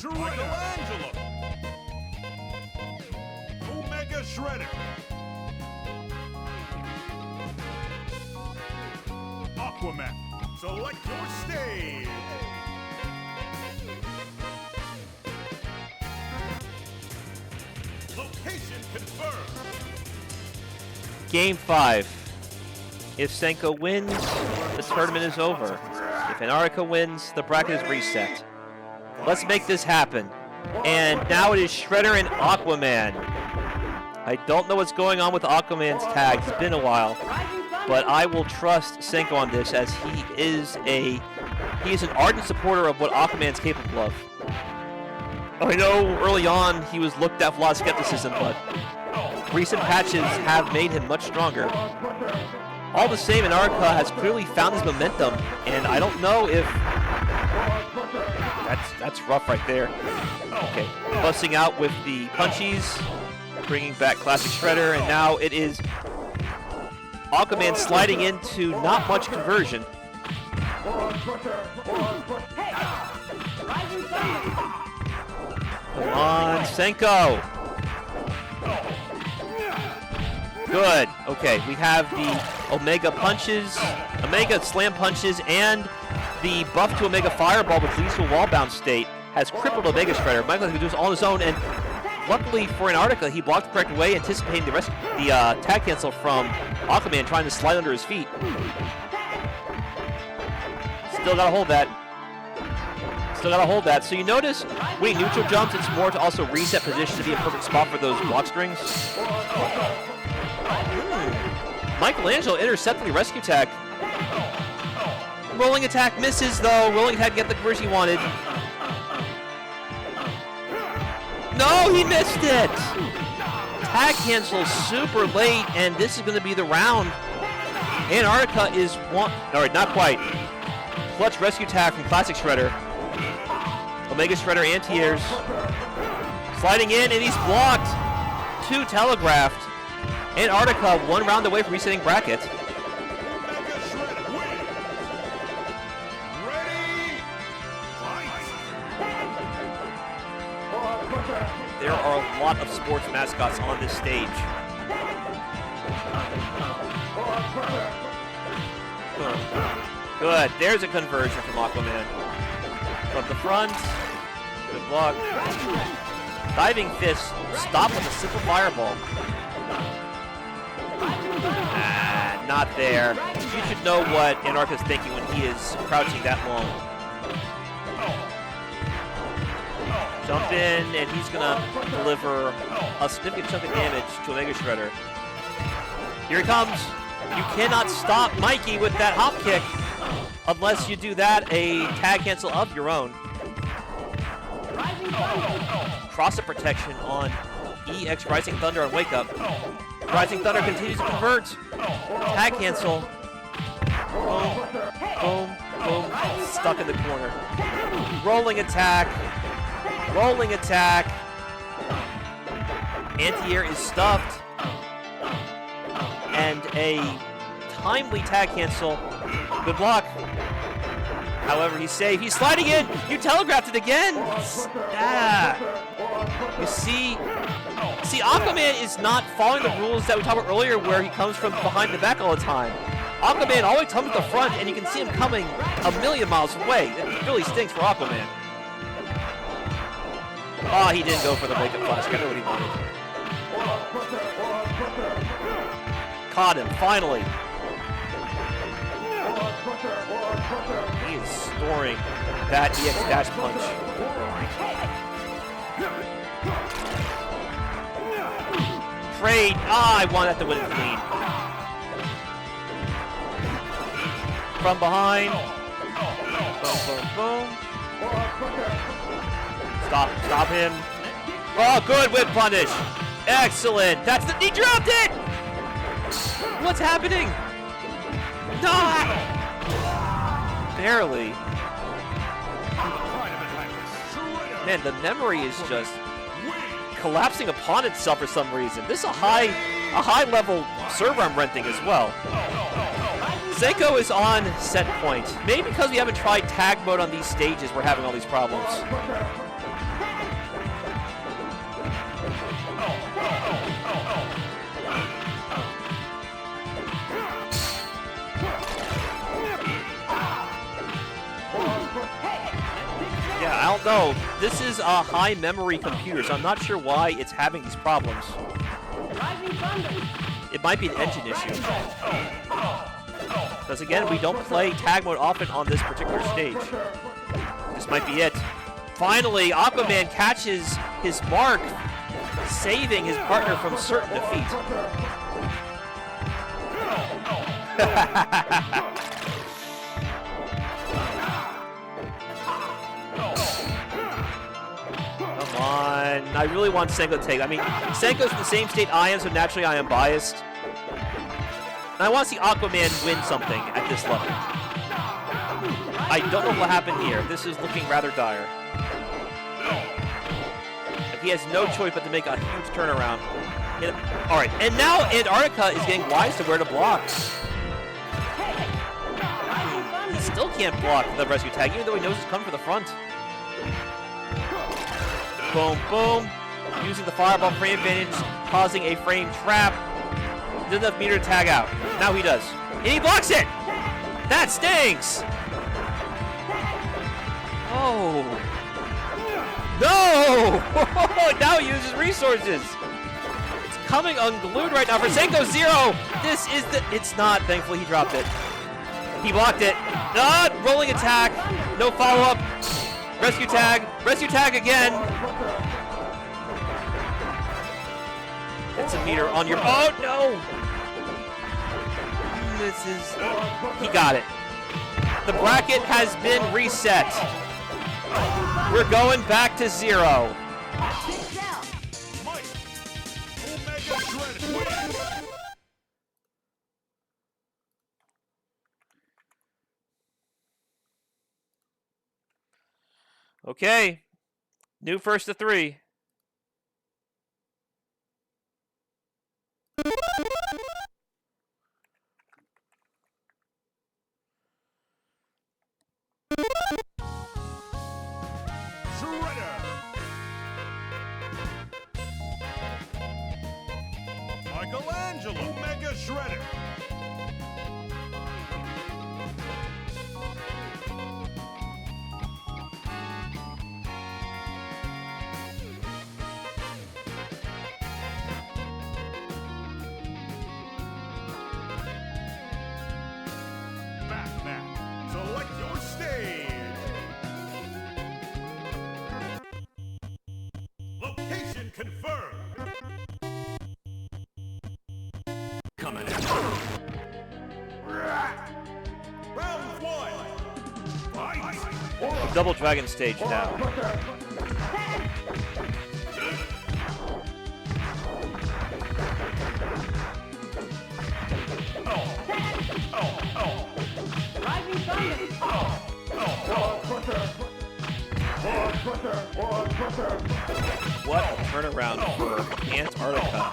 Michelangelo. Omega Shredder. Aquaman. Select your stage. Location confirmed. Game 5. If Senkou wins, the tournament is over. If Antarctica wins, the bracket is reset. Let's make this happen. And now it is Shredder and Aquaman. I don't know what's going on with Aquaman's tags. It's been a while. But I will trust Senkou on this, as he is an ardent supporter of what Aquaman's capable of. I know early on he was looked at with a lot of skepticism, but recent patches have made him much stronger. All the same, Antarctica has clearly found his momentum, and I don't know if... That's rough right there. Okay, busting out with the punchies, bringing back classic Shredder, and now it is Aquaman sliding into not much conversion. Come on, Senkou. Good. Okay, we have the Omega punches, Omega slam punches, and the buff to Omega Fireball, which leads to a wall bounce state, has crippled Omega Shredder. Michael can do this all on his own, and luckily for Antarctica, he blocked the correct way, anticipating the tag cancel from Aquaman trying to slide under his feet. Still gotta hold that. Still gotta hold that. So you notice when he neutral jumps, it's more to also reset position to be a perfect spot for those block strings. Michelangelo intercepting the rescue tag. Rolling attack misses though. Rolling attack get the conversion he wanted. No, he missed it! Tag cancel super late, and this is going to be the round. Antarctica is one... Alright, not quite. Clutch rescue tag from Classic Shredder. Omega Shredder anti-airs. Sliding in, and he's blocked. 2 telegraphed. Antarctica 1 round away from resetting bracket. There are a lot of sports mascots on this stage. Good. There's a conversion from Aquaman. From the front. Good block. Diving fist. Stop with a simple fireball. Not there. You should know what Antarctica's thinking when he is crouching that long. Jump in, and he's gonna deliver a significant chunk of damage to Omega Shredder. Here he comes. You cannot stop Mikey with that hop kick unless you do that a tag cancel of your own. Cross-up protection on EX Rising Thunder on Wake Up. Rising Thunder continues to convert. Tag cancel. Boom, boom, boom. Stuck in the corner. Rolling attack. Rolling attack. Anti-air is stuffed. And a timely tag cancel. Good block. However, he's safe. He's sliding in. You telegraphed it again. You see, Aquaman is not following the rules that we talked about earlier, where he comes from behind the back all the time. Aquaman always comes to the front, and you can see him coming a million miles away. It really stinks for Aquaman. Oh, he didn't go for the makeup flash. I know what he wanted. Caught him, finally. He is storing that EX dash punch. Trade. Ah, I want that to win it clean. From behind. Boom, boom, boom. Stop him. Oh, good whip punish. Excellent. That's the... He dropped it! What's happening? No! Barely. Man, the memory is just collapsing upon itself for some reason. This is a high level server I'm renting as well. Senkou is on set point. Maybe because we haven't tried tag mode on these stages, we're having all these problems. Yeah, I don't know. This is a high memory computer, so I'm not sure why it's having these problems. It might be an engine issue. Because again, we don't play tag mode often on this particular stage. This might be it. Finally, Aquaman catches his mark, saving his partner from certain defeat. Come on. I really want Senkou to take. I mean, Senkou's in the same state I am, so naturally I am biased. And I want to see Aquaman win something at this level. I don't know what will happen here. This is looking rather dire. He has no choice but to make a huge turnaround. All right, and now Antarctica is getting wise to where to block. He still can't block the rescue tag, even though he knows it's coming for the front. Boom, boom. Using the fireball frame advantage, causing a frame trap. Doesn't have meter to tag out. Now he does. And he blocks it! That stings! Oh. No! Now he uses resources. It's coming unglued right now for Senkou 0. This is the... It's not. Thankfully, he dropped it. He blocked it. Rolling attack. No follow-up. Rescue tag. Rescue tag again. It's a meter on your... Oh, no! This is... He got it. The bracket has been reset. We're going back to 0. Okay. New first to 3. Michelangelo Mega Shredder. Batman, select your stage. Location confirmed. Coming in. Round 1. Fight. Double dragon stage now. What a turnaround for Antarctica.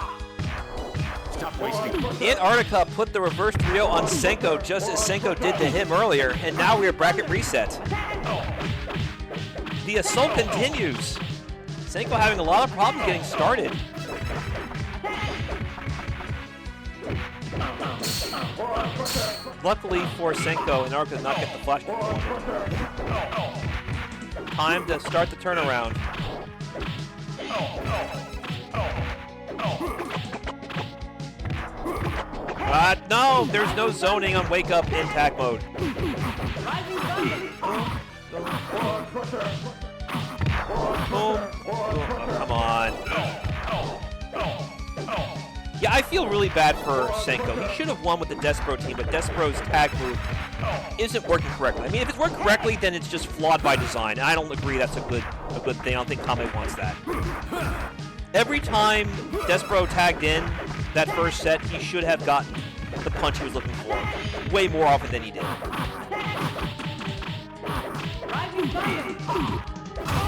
Stop wasting. Antarctica put the reverse 3-0 on Senkou just as Senkou did to him earlier, and now we are bracket reset. The assault continues. Senkou having a lot of problems getting started. Luckily for Senkou, Antarctica did not get the flash. Time to start the turnaround. No, there's no zoning on Wake Up in attack mode. Oh, come on. Yeah, I feel really bad for Senkou. He should have won with the Despero team, but Despero's tag move isn't working correctly. I mean, if it's worked correctly, then it's just flawed by design. And I don't agree that's a good thing. I don't think Kame wants that. Every time Despero tagged in that first set, he should have gotten the punch he was looking for. Way more often than he did.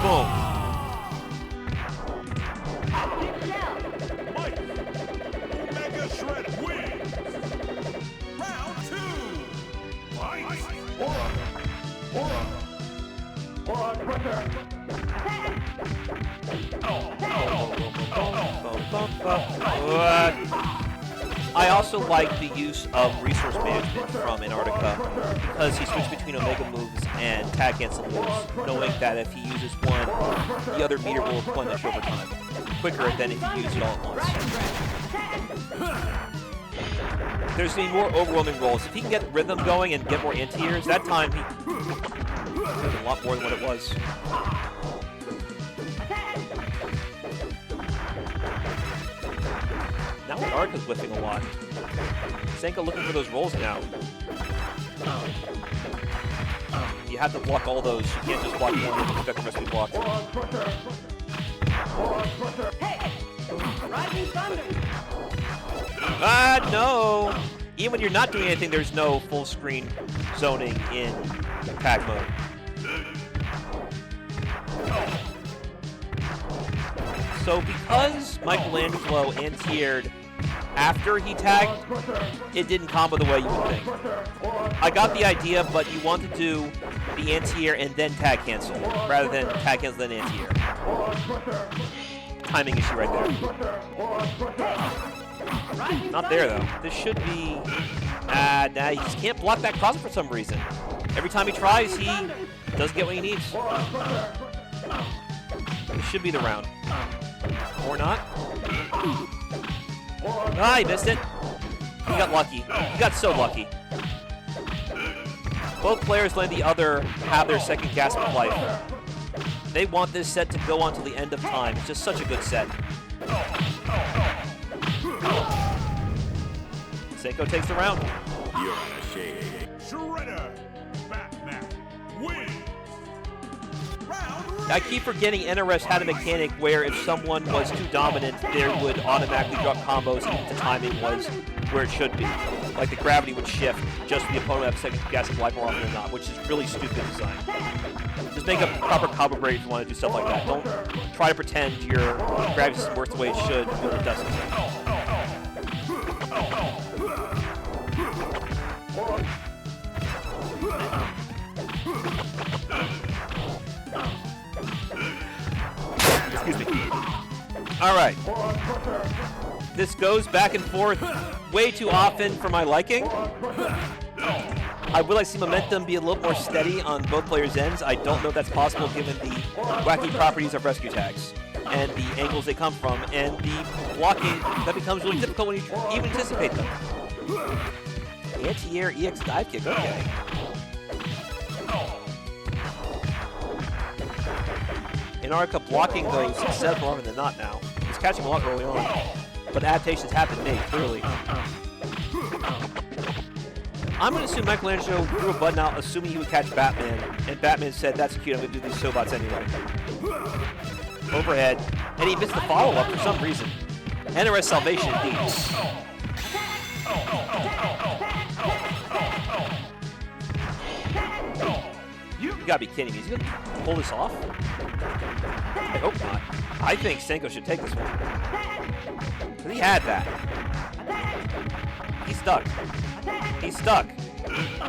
Boom. Mega Shredder wins. Round 2. Fight. I also like the use of resource management from Antarctica because he switched between Omega moves and tag cancel moves, knowing that if he uses one, the other meter will replenish over time, quicker than if he used it all at once. There's going to be more overwhelming rolls. If he can get rhythm going and get more anti-airs, that time he a lot more than what it was. Now Antarctica's whiffing a lot. Senkou looking for those rolls now. You have to block all those. You can't just block one and expect the rest to be blocked. Ah, no! Even when you're not doing anything, there's no full screen zoning in tag mode. So because Michelangelo anti-aired after he tagged, it didn't combo the way you would think. I got the idea, but you want to do the anti-air and then tag cancel, rather than tag cancel then anti-air. Timing issue right there. Not there, though. This should be... nah, he just can't block that cross for some reason. Every time he tries, he doesn't get what he needs. This should be the round. Or not. Ah, he missed it. He got lucky. He got so lucky. Both players letting the other have their second gasp of life. They want this set to go on till the end of time. It's just such a good set. Senkou takes the round. You're on a shade. Shredder, Batman, wins. Round I keep forgetting NRS had a mechanic where if someone was too dominant, they would automatically drop combos even if the timing was where it should be. Like the gravity would shift just for the opponent to have second gas of life more often than not, which is really stupid design. Just make a proper combo break if you want to do stuff like that. Don't try to pretend your gravity system works the way it should when it doesn't. Excuse me. All right. This goes back and forth way too often for my liking. I would like to see momentum be a little more steady on both players' ends. I don't know if that's possible given the wacky properties of rescue tags and the angles they come from and the blocking that becomes really difficult when you even anticipate them. Anti-air EX dive kick, okay. Antarctica blocking those set more often than not now. He's catching a lot early on. But adaptations have been made, clearly. I'm going to assume Michelangelo threw a button out assuming he would catch Batman, and Batman said, that's cute, I'm going to do these Sobots anyway. Overhead, and he missed the follow-up for some reason. NRS salvation indeed. You gotta be kidding me. Is he gonna pull this off? I hope not. I think Senkou should take this one. Because he had that. He's stuck. He's stuck.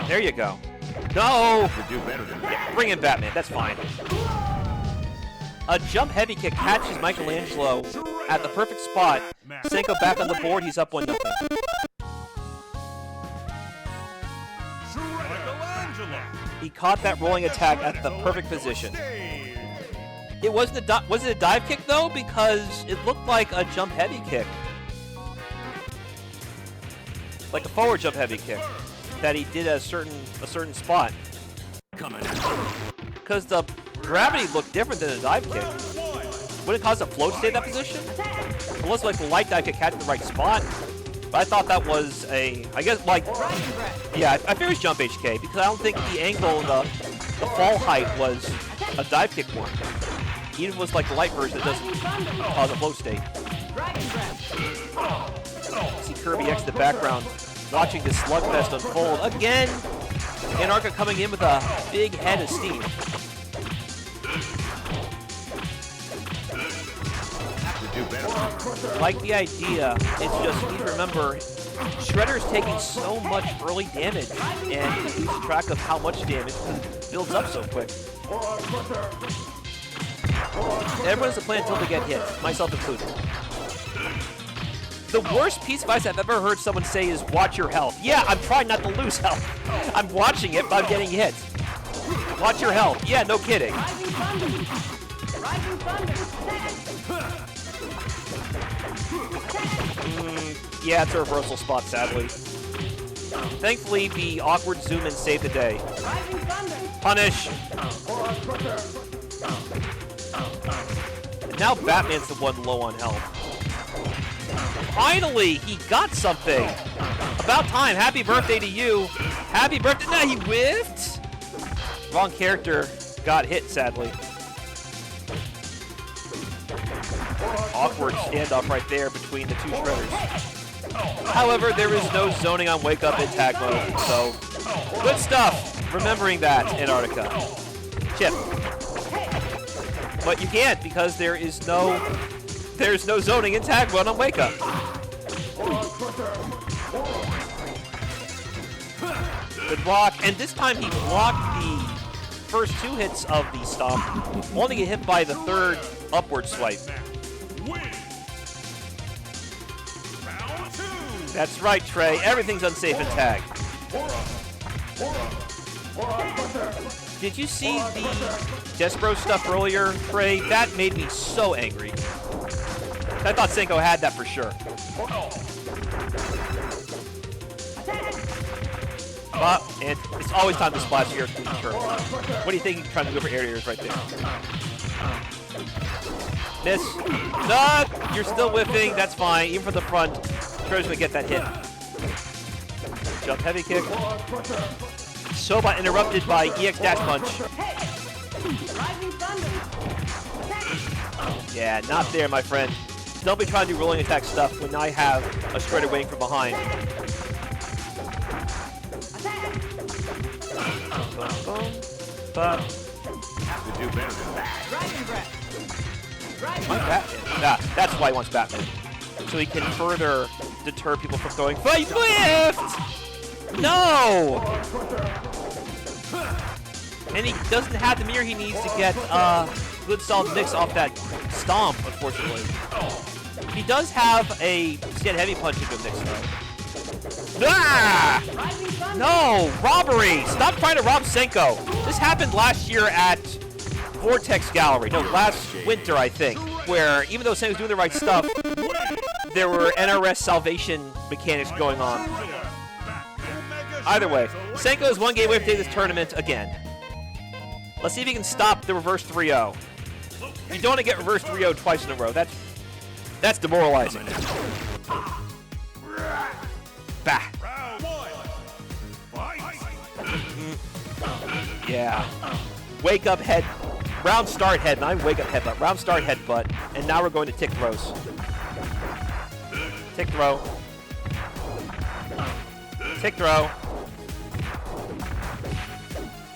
There you go. No! You do better than that. Yeah, bring in Batman. That's fine. A jump heavy kick catches Michelangelo at the perfect spot. Senkou back on the board. He's up 1-0. Michelangelo. He caught that rolling attack at the perfect position. It wasn't was it a dive kick though? Because it looked like a jump heavy kick. Like a forward jump heavy kick that he did at a certain spot. Coming. Because the gravity looked different than a dive kick. Would it cause a float state in that position? Unless like the light dive kick catch the right spot. But I thought that was a, I guess like, yeah, I figured it was jump HK because I don't think the angle, the fall height was a dive kick one. Even if it was like the light version, it doesn't cause a float state. See Kirby X in the background, watching this slugfest unfold. Again, Antarctica coming in with a big head of steam. Like the idea, it's just, you need to remember, Shredder's taking so much early damage, and he's losing track of how much damage builds up so quick. Everyone's a plan until they get hit, myself included. The worst piece of advice I've ever heard someone say is watch your health. Yeah, I'm trying not to lose health. I'm watching it, but I'm getting hit. Watch your health. Yeah, no kidding. Yeah, it's a reversal spot, sadly. Thankfully, the awkward zoom-in saved the day. Punish! And now Batman's the one low on health. Finally, he got something. About time. Happy birthday to you. Happy birthday. No, he whiffed. Wrong character got hit, sadly. Awkward standoff right there between the two shredders. However, there is no zoning on Wake Up in tag mode, so good stuff. Remembering that, Antarctica. Chip. But you can't because there's no zoning in tag mode on Wake Up. Good block, and this time he blocked the first 2 hits of the stomp, only get hit by the 3rd upward swipe. That's right, Trey. Everything's unsafe in tag. Did you see the Despero stuff earlier, Trey? That made me so angry. I thought Senkou had that for sure. And it's always time to splash air to sure. What do you think? He's trying to go for air to airs right there. Miss. No, you're still whiffing. That's fine. Even from the front, Trevor's gonna get that hit. Jump heavy kick. Soba interrupted by EX dash punch. Yeah, not there, my friend. Don't be trying to do rolling attack stuff when I have a shredder waiting from behind. To do better than that. Batman. That's why he wants Batman. So he can further deter people from going, "Fight lift!" No! And he doesn't have the mirror he needs to get good solid mix off that stomp, unfortunately. He does have a stand heavy punch into mix though. Ah! No! Robbery! Stop trying to rob Senkou. This happened last year at Vortex Gallery. No, last winter, I think. Where, even though Senkou's doing the right stuff, there were NRS salvation mechanics going on. Either way, Senkou is 1 game away from taking this tournament again. Let's see if he can stop the reverse 3-0. You don't want to get reverse 3-0 twice in a row. That's demoralizing. Bah. Yeah. Wake up head. Round start head. Not even wake up headbutt. Round start headbutt. And now we're going to tick throws. Tick throw. Tick throw.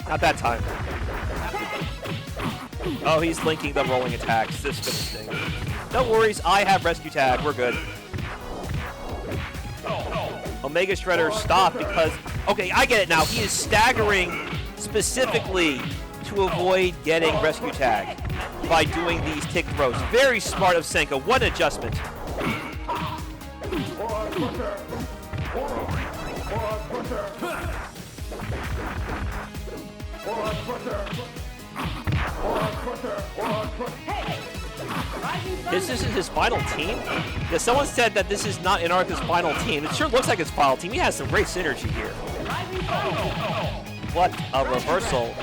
Not that time. Oh, he's linking the rolling attacks. This is gonna sting. No worries, I have rescue tag. We're good. Omega Shredder stopped because... Okay, I get it now. He is staggering specifically to avoid getting rescue tag by doing these tick throws. Very smart of Senkou. What an adjustment. This isn't his final team? Yeah, someone said that this is not Antarctica's final team. It sure looks like his final team. He has some great synergy here. What a reversal.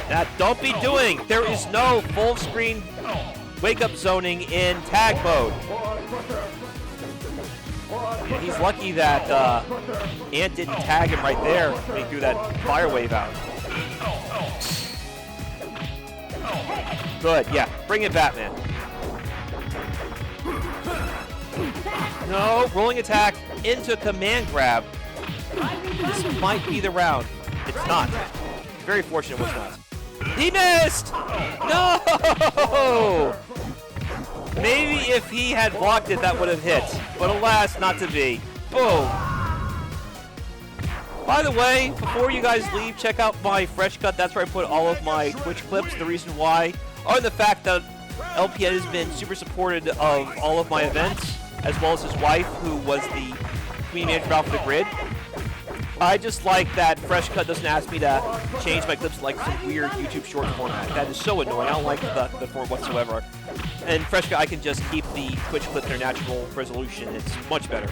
That don't be doing. There is no full screen wake up zoning in tag mode. Yeah, he's lucky that Ant didn't tag him right there when he threw that fire wave out. Good, yeah. Bring it, Batman. No, rolling attack into command grab. This might be the round. It's not. Very fortunate it was not. He missed! No! Maybe if he had blocked it, that would have hit. But alas, not to be. Boom. By the way, before you guys leave, check out my Fresh Cut. That's where I put all of my Twitch clips. The reason why are the fact that LPN has been super supportive of all of my events, as well as his wife, who was the community manager for the grid. I just like that Fresh Cut doesn't ask me to change my clips like some weird YouTube short format. That is so annoying. I don't like the form whatsoever. And Fresh Cut, I can just keep the Twitch clip in their natural resolution. It's much better.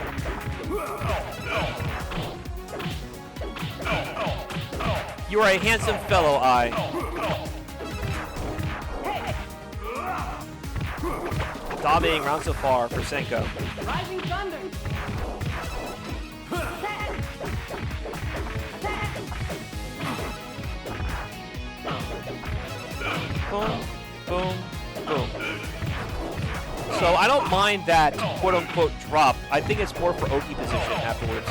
You are a handsome fellow, I. Dominating round so far for Senkou. Rising thunder. Boom, boom, boom. So I don't mind that quote-unquote drop. I think it's more for Oki position afterwards.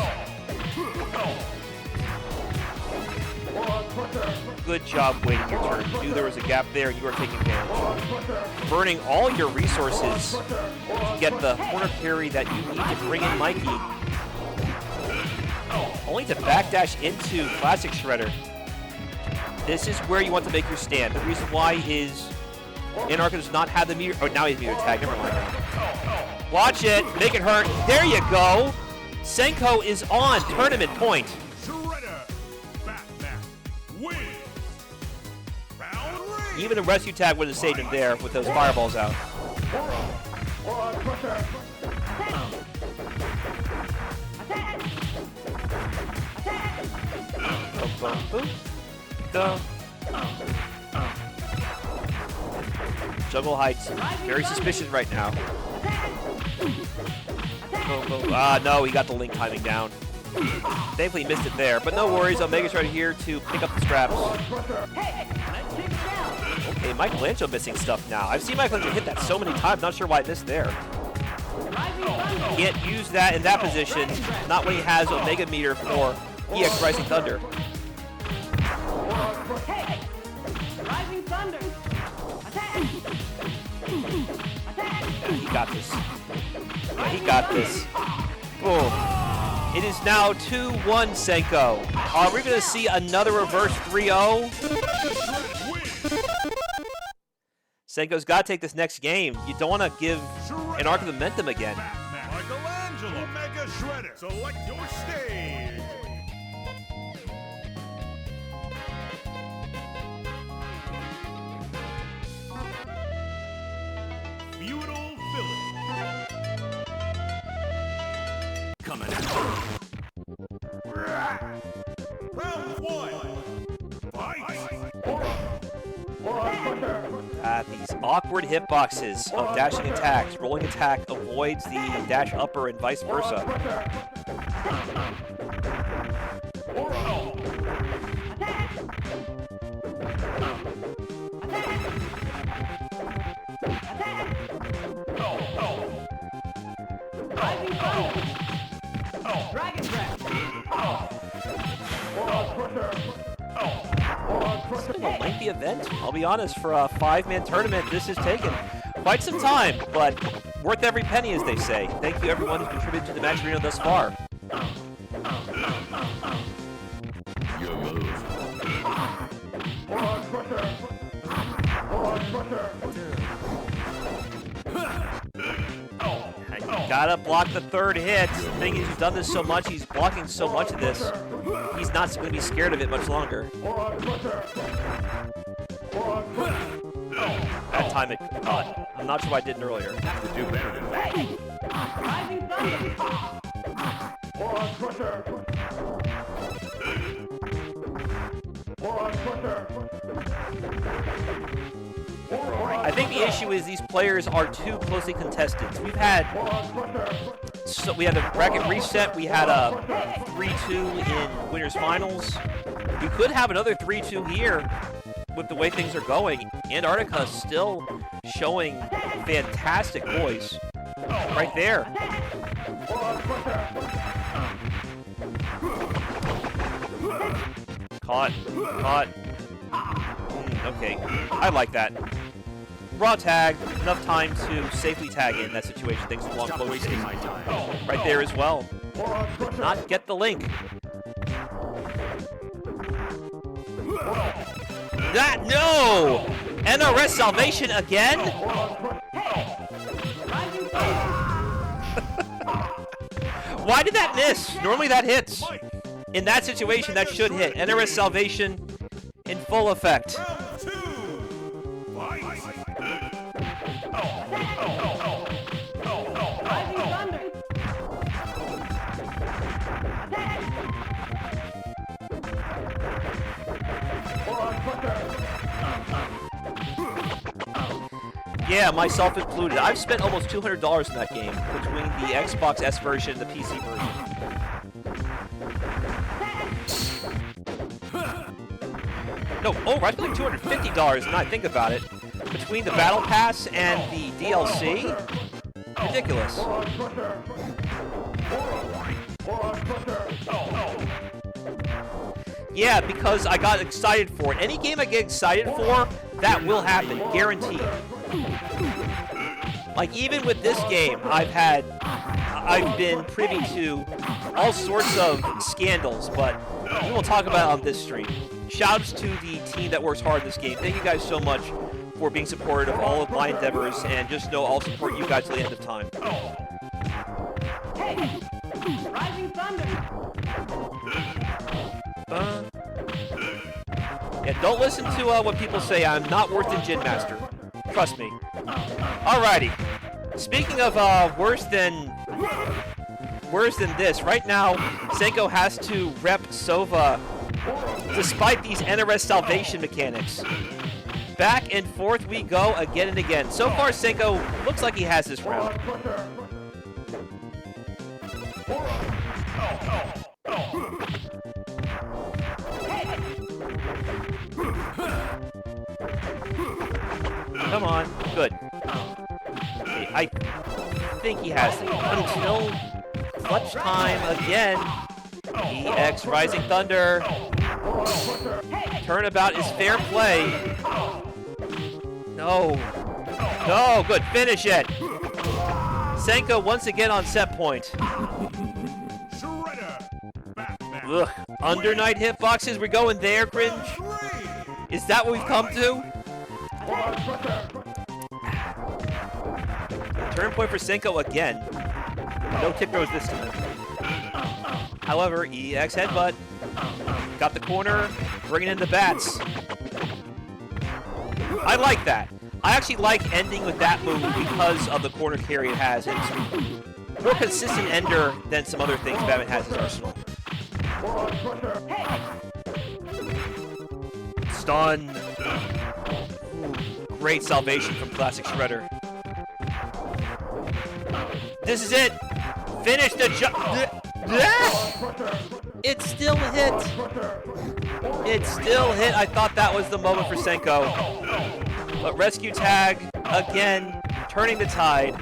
Good job waiting your turn. You knew there was a gap there. You are taking advantage. Burning all your resources to get the corner carry that you need to bring in Mikey. Only to backdash into Classic Shredder. This is where you want to make your stand. The reason why is Antarctica does not have the meter. Oh, now he's meter tag. Never mind. Watch it. Make it hurt. There you go. Senkou is on. Tournament point. Shredder. Batman wins. Round three. Even a rescue tag would have saved him there with those fireballs out. Boom, boom, boom. Duh. Jungle Heights, very suspicious right now. Boom, boom. Ah, no, he got the link timing down. Thankfully, he missed it there, but no worries. Omega's right here to pick up the scraps. Okay, Michelangelo missing stuff now. I've seen Michelangelo hit that so many times, not sure why I missed there. Can't use that in that position, not when he has Omega meter for EX Rising Thunder. Rising thunder. He got this. Yeah, he got this. Boom. It is now 2-1 Senkou. Are we going to see another reverse 3-0? Senkou's got to take this next game. You don't want to give an arc of momentum again. Michelangelo Mega Shredder. Select your stage. Feudal Village. Coming out. Round one. Fight. These awkward hitboxes of dashing attacks. Rolling attack avoids the dash upper and vice versa. Dragon breath. It's been a lengthy event. I'll be honest, for a 5-man tournament, this has taken quite some time, but worth every penny, as they say. Thank you, everyone who's contributed to the match arena thus far. Your move. And you gotta block the third hit. The thing is, he's done this so much, he's blocking so much of this, he's not going to be scared of it much longer. That time it caught. I'm not sure why I didn't earlier. Have to do better than that. Rising thunder. I think the issue is these players are too closely contested. We had a bracket reset. We had a 3-2 in winners finals. You could have another 3-2 here with the way things are going. Antarctica still showing fantastic poise right there. Caught. Okay, I like that. Raw tag, enough time to safely tag in that situation. Things along Stop close wasting my time. right there as well. Did not get the link. That, no! NRS Salvation again? Why did that miss? Normally that hits. In that situation, that should hit. NRS Salvation in full effect. Round two. Fight. Rising thunder. Yeah, myself included. I've spent almost $200 in that game between the Xbox S version and the PC version. No, over. I spent like $250 now I think about it. Between the Battle Pass and the DLC? Ridiculous. Yeah, because I got excited for it. Any game I get excited for, that will happen. Guaranteed. Like, even with this game, I've been privy to all sorts of scandals, but we won't talk about it on this stream. Shoutouts to the team that works hard in this game. Thank you guys so much for being supportive of all of my endeavors, and just know I'll support you guys till the end of time. Hey! Rising thunder! Yeah, don't listen to what people say. I'm not worse than Jin Master. Trust me. Alrighty. Speaking of worse than this, right now Senkou has to rep Sova despite these NRS salvation mechanics. Back and forth we go again and again. So far Senkou looks like he has this round. Come on. Good. I think he has it. Until clutch time again. EX Rising Thunder. Turnabout is fair play. No. No, good. Finish it. Senkou once again on set point. Ugh. Under night hitboxes. We're going there, cringe. Is that what we've come to? Turn point for Senkou again. No tip throws this time. However, EX headbutt. Got the corner, bringing in the bats. I like that. I actually like ending with that move because of the corner carry it has. It's a more consistent ender than some other things Batman has in his arsenal. Stun. Ooh, great salvation from Classic Shredder. This is it. Finish the jump. It still hit. It still hit. I thought that was the moment for Senkou. But rescue tag again, turning the tide.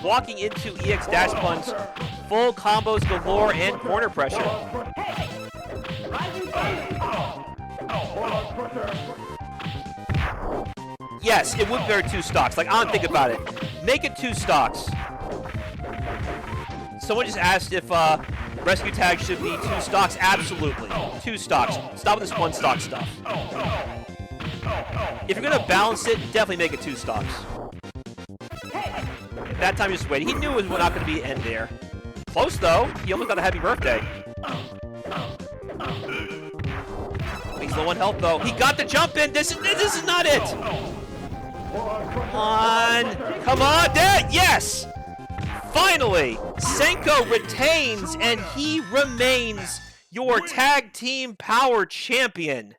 Walking into EX dash punch. Full combos galore and corner pressure. Yes, it would be 2 stocks. Like, I don't think about it. Make it 2 stocks. Someone just asked if rescue tag should be 2 stocks. Absolutely. 2 stocks. Stop with this 1 stock stuff. If you're going to balance it, definitely make it 2 stocks. At that time, just waiting. He knew it was not going to be an end there. Close, though. He almost got a happy birthday. He's low on health, though. He got the jump in. This is not it. Come on. Come on. There. Yes. Finally, Senkou retains, and he remains your tag team power champion.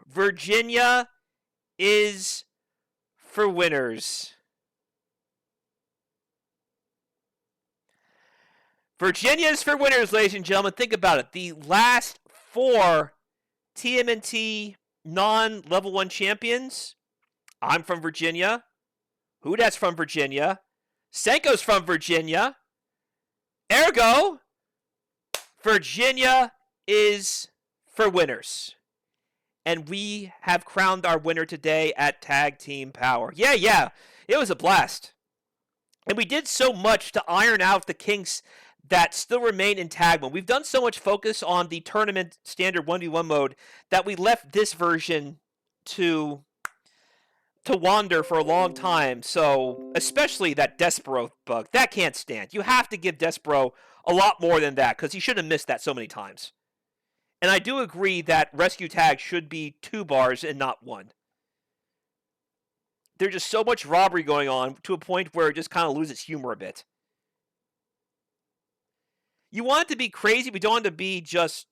Virginia is for winners. Virginia is for winners, ladies and gentlemen. Think about it. The last 4 TMNT non-level 1 champions. I'm from Virginia. Whodat's from Virginia. Senkou's from Virginia. Ergo, Virginia is for winners. And we have crowned our winner today at Tag Team Power. Yeah. It was a blast. And we did so much to iron out the kinks that still remain in Tag Mode. We've done so much focus on the tournament standard 1v1 mode that we left this version to wander for a long time. So, especially that Despero bug. That can't stand. You have to give Despero a lot more than that, because he should have missed that so many times. And I do agree that rescue tag should be 2 bars and not 1. There's just so much robbery going on to a point where it just kind of loses humor a bit. You want it to be crazy, but you don't want it to be just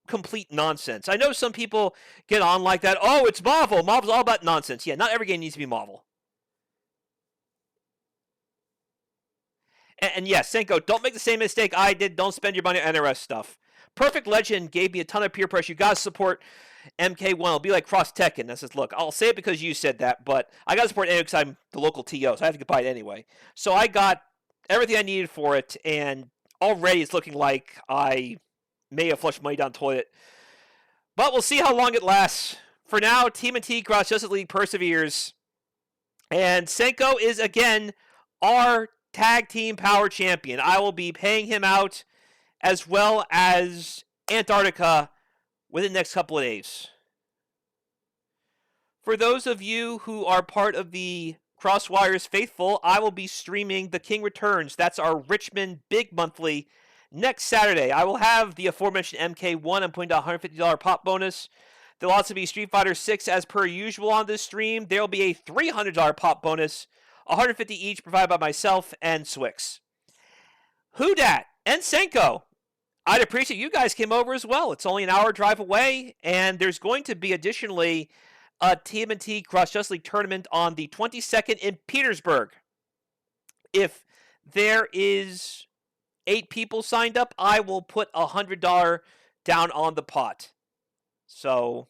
complete nonsense. I know some people get on like that. Oh, it's Marvel. Marvel's all about nonsense. Yeah, not every game needs to be Marvel. And yes, Senkou, don't make the same mistake I did. Don't spend your money on NRS stuff. Perfect Legend gave me a ton of peer pressure. You guys support MK1. It'll be like Cross Tekken. I says, look, I'll say it because you said that, but I got to support anyway because I'm the local TO, so I have to buy it anyway. So I got everything I needed for it, and already it's looking like I may have flushed money down the toilet. But we'll see how long it lasts. For now, TMNT Cross Justice League perseveres. And Senkou is, again, our tag team power champion. I will be paying him out as well as Antarctica within the next couple of days. For those of you who are part of the Crosswires faithful, I will be streaming The King Returns. That's our Richmond Big Monthly next Saturday. I will have the aforementioned MK1. I'm putting down a $150 pop bonus. There'll also be Street Fighter 6 as per usual on this stream. There will be a $300 pop bonus, $150 each provided by myself and Swix. Whodat and Senkou, I'd appreciate you guys came over as well. It's only an hour drive away, and there's going to be additionally a TMNT Cross Justice League tournament on the 22nd in Petersburg. If there is 8 people signed up, I will put $100 down on the pot. So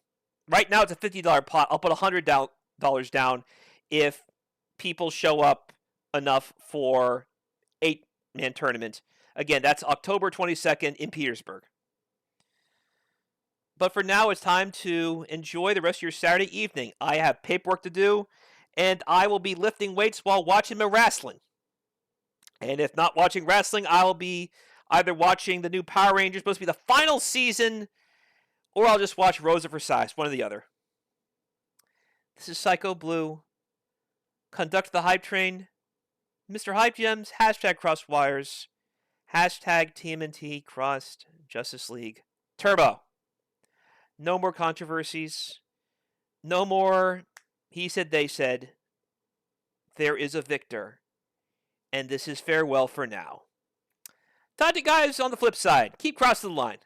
right now it's a $50 pot. I'll put $100 down if people show up enough for 8-man tournament. Again, that's October 22nd in Petersburg. But for now, it's time to enjoy the rest of your Saturday evening. I have paperwork to do, and I will be lifting weights while watching my wrestling. And if not watching wrestling, I will be either watching the new Power Rangers, supposed to be the final season, or I'll just watch Rosa Versailles, one or the other. This is Psycho Blue. Conduct the Hype Train. Mr. Hype Gems, hashtag Crosswires, hashtag TMNT Cross Justice League. Turbo. No more controversies. No more he said, they said. There is a victor. And this is farewell for now. Talk to you guys on the flip side. Keep crossing the line.